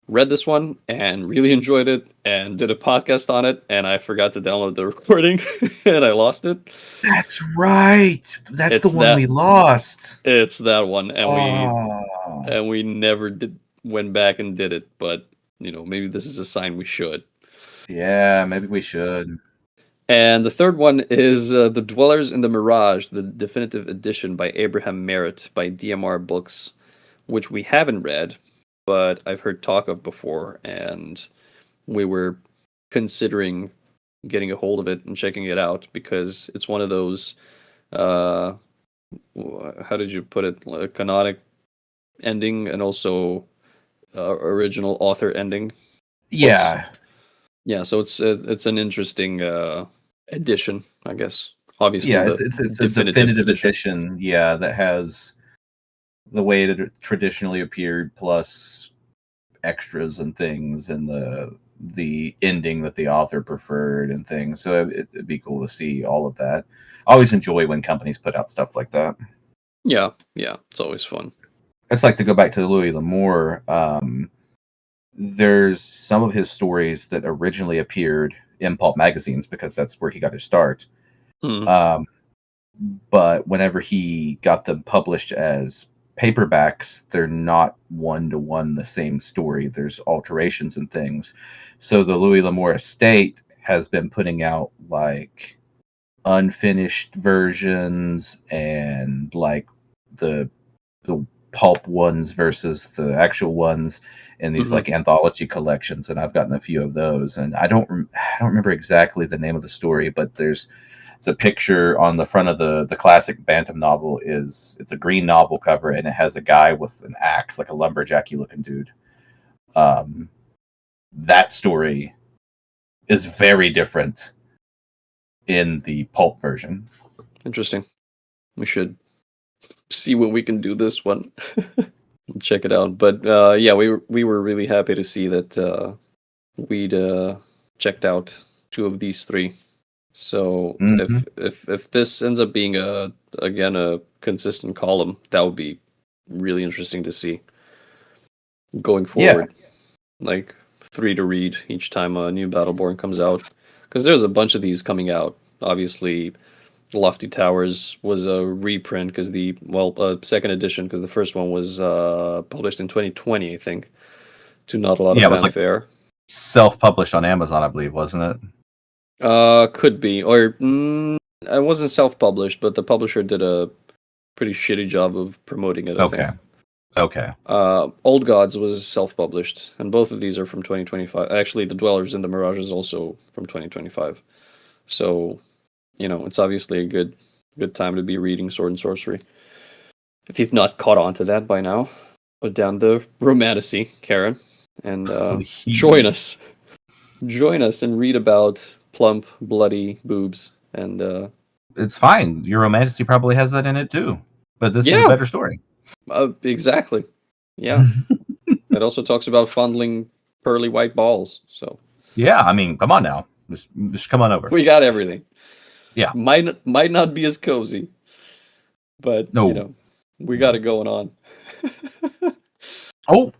read this one and really enjoyed it and did a podcast on it, and I forgot to download the recording and I lost it. That's right. That's the one we lost. It's that one, and we never went back and did it, but maybe this is a sign we should. Yeah, maybe we should. And the third one is The Dwellers in the Mirage, the definitive edition by Abraham Merritt by DMR Books, which we haven't read, but I've heard talk of before, and we were considering getting a hold of it and checking it out because it's one of those, how did you put it, a canonic ending and also original author ending. Yeah. Books. Yeah, so it's an interesting edition, I guess. Obviously, yeah, it's a definitive edition. Yeah, that has the way it traditionally appeared, plus extras and things, and the ending that the author preferred and things. So it'd be cool to see all of that. I always enjoy when companies put out stuff like that. Yeah, it's always fun. It's like, to go back to Louis L'Amour. There's some of his stories that originally appeared in pulp magazines because that's where he got his start. But whenever he got them published as paperbacks, they're not one-to-one the same story. There's alterations and things. So the Louis L'Amour estate has been putting out like unfinished versions and like the pulp ones versus the actual ones in these like anthology collections, and I've gotten a few of those. And I don't remember exactly the name of the story, but it's a picture on the front of the classic Bantam novel. It's a green novel cover, and it has a guy with an axe, like a lumberjacky looking dude. That story is very different in the pulp version. Interesting. We should see when we can do this one. Check it out. But yeah, we were really happy to see that we'd checked out 2 of these 3. So Mm-hmm. if this ends up being again a consistent column, that would be really interesting to see going Yeah. forward. Like 3 to read each time a new Battleborn comes out, because there's a bunch of these coming out. Obviously, Lofty Towers was a reprint because second edition, because the first one was published in 2020, I think, to not a lot of Yeah, it was like fanfare. self-published on Amazon, I believe, wasn't it? Could be, or it wasn't self-published, but the publisher did a pretty shitty job of promoting it, I think. Okay. Old Gods was self-published, and both of these are from 2025. Actually, The Dwellers in the Mirage is also from 2025. So, it's obviously a good time to be reading Sword and Sorcery. If you've not caught on to that by now, put down the romantasy, Karen, and join us. Join us and read about plump, bloody boobs. And it's fine. Your romantasy probably has that in it too, but this is a better story. Exactly. Yeah. It also talks about fondling pearly white balls. So yeah, I mean, come on now, just come on over. We got everything. Yeah, might not be as cozy, but we got it going on. Oh,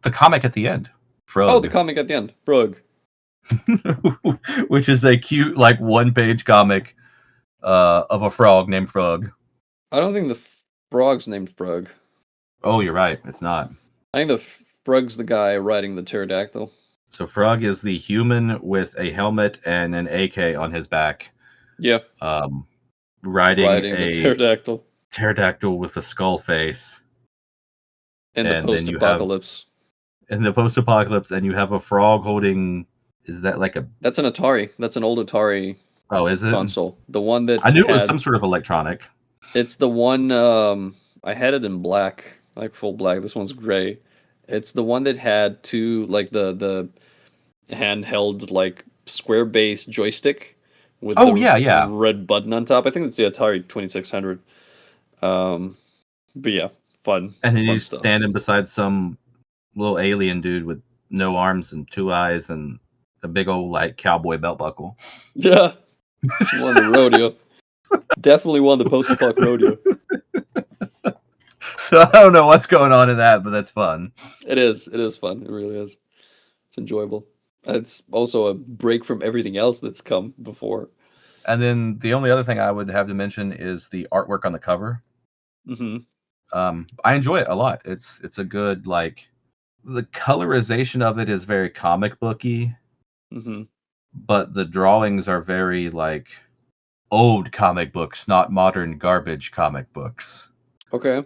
the comic at the end. Frog. Oh, the comic at the end. Frog. Which is a cute, like, 1-page comic of a frog named Frog. I don't think the frog's named Frog. Oh, you're right. It's not. I think the Frog's the guy riding the pterodactyl. So Frog is the human with a helmet and an AK on his back. Yeah. Riding a pterodactyl. Pterodactyl with a skull face. In the post-apocalypse. In the post-apocalypse, and you have a frog holding... Is that like a... That's an Atari. That's an old Atari. Oh, is it? Console. The one that I knew it was some sort of electronic. It's the one... I had it in black. Like full black. This one's gray. It's the one that had 2... Like the handheld, like, square-based joystick. With the red button on top. I think it's the Atari 2600. But yeah, fun. And then he's standing beside some little alien dude with no arms and 2 eyes and a big old, like, cowboy belt buckle. Yeah. Won the rodeo. Definitely won the post-apoc rodeo. So I don't know what's going on in that, but that's fun. It is. It is fun. It really is. It's enjoyable. It's also a break from everything else that's come before. And then the only other thing I would have to mention is the artwork on the cover. Mm-hmm. I enjoy it a lot. It's a good, like, the colorization of it is very comic booky. Mm-hmm. But the drawings are very, like, old comic books, not modern garbage comic books. Okay.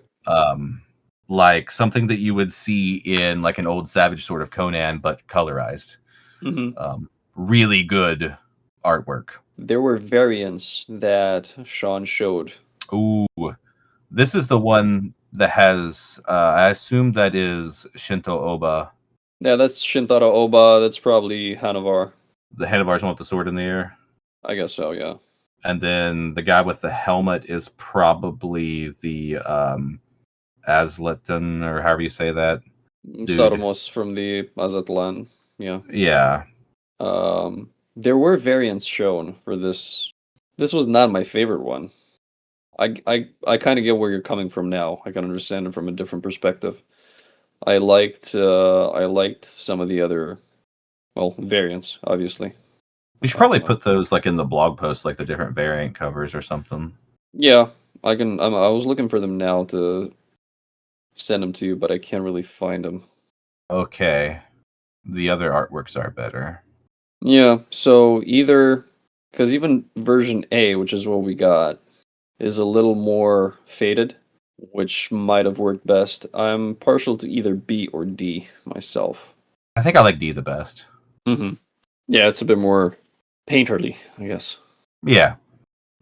Like something that you would see in, like, an old Savage Sword of Conan, but colorized. Mm-hmm. Really good artwork. There were variants that Sean showed. Ooh, this is the one that has, I assume that is Shinto Oba. Yeah, that's Shintaro Oba. That's probably Hanavar. The Hanavar's one with the sword in the air? I guess so, yeah. And then the guy with the helmet is probably the Aztlan, or however you say that. Saromos from the Azatlan, yeah. Yeah. There were variants shown for this. This was not my favorite one. I kind of get where you're coming from now. I can understand it from a different perspective. I liked some of the other, variants, obviously. You should probably put those, like, in the blog post, like the different variant covers or something. Yeah, I can. I was looking for them now to send them to you, but I can't really find them. Okay. The other artworks are better. Yeah, so because even version A, which is what we got, is a little more faded, which might have worked best. I'm partial to either B or D myself. I think I like D the best. Mm-hmm. Yeah, it's a bit more painterly, I guess. Yeah.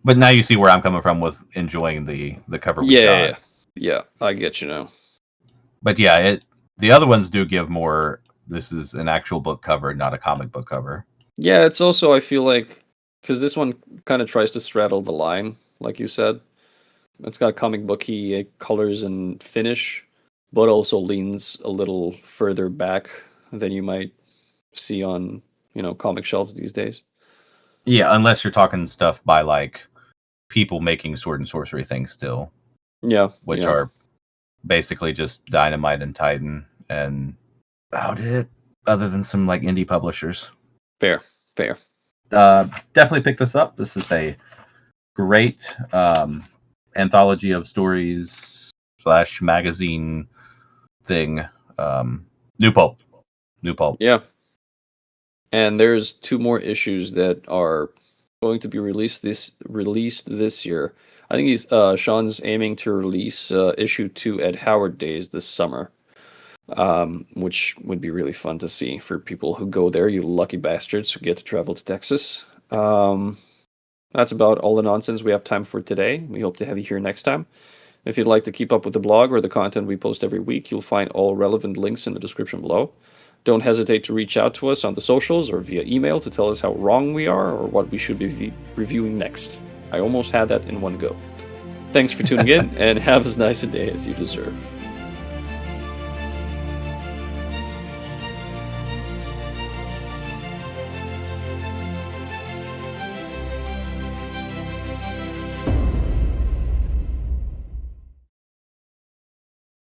But now you see where I'm coming from with enjoying the cover we got. Yeah, I get you now. But yeah, the other ones do give more, this is an actual book cover, not a comic book cover. Yeah, it's also, I feel like, because this one kind of tries to straddle the line, like you said. It's got comic booky colors and finish, but also leans a little further back than you might see on, comic shelves these days. Yeah, unless you're talking stuff by like people making sword and sorcery things still. Yeah. Which are basically just Dynamite and Titan and about it, other than some like indie publishers. Fair. Definitely pick this up. This is a great anthology of stories / magazine thing. New pulp. Yeah. And there's 2 more issues that are going to be released this year. I think Sean's aiming to release issue 2 at Howard Days this summer, which would be really fun to see for people who go there. You lucky bastards who get to travel to Texas. That's about all the nonsense we have time for today. We hope to have you here next time. If you'd like to keep up with the blog or the content we post every week, you'll find all relevant links in the description below. Don't hesitate to reach out to us on the socials or via email to tell us how wrong we are or what we should be reviewing next. I almost had that in one go. Thanks for tuning in, and have as nice a day as you deserve.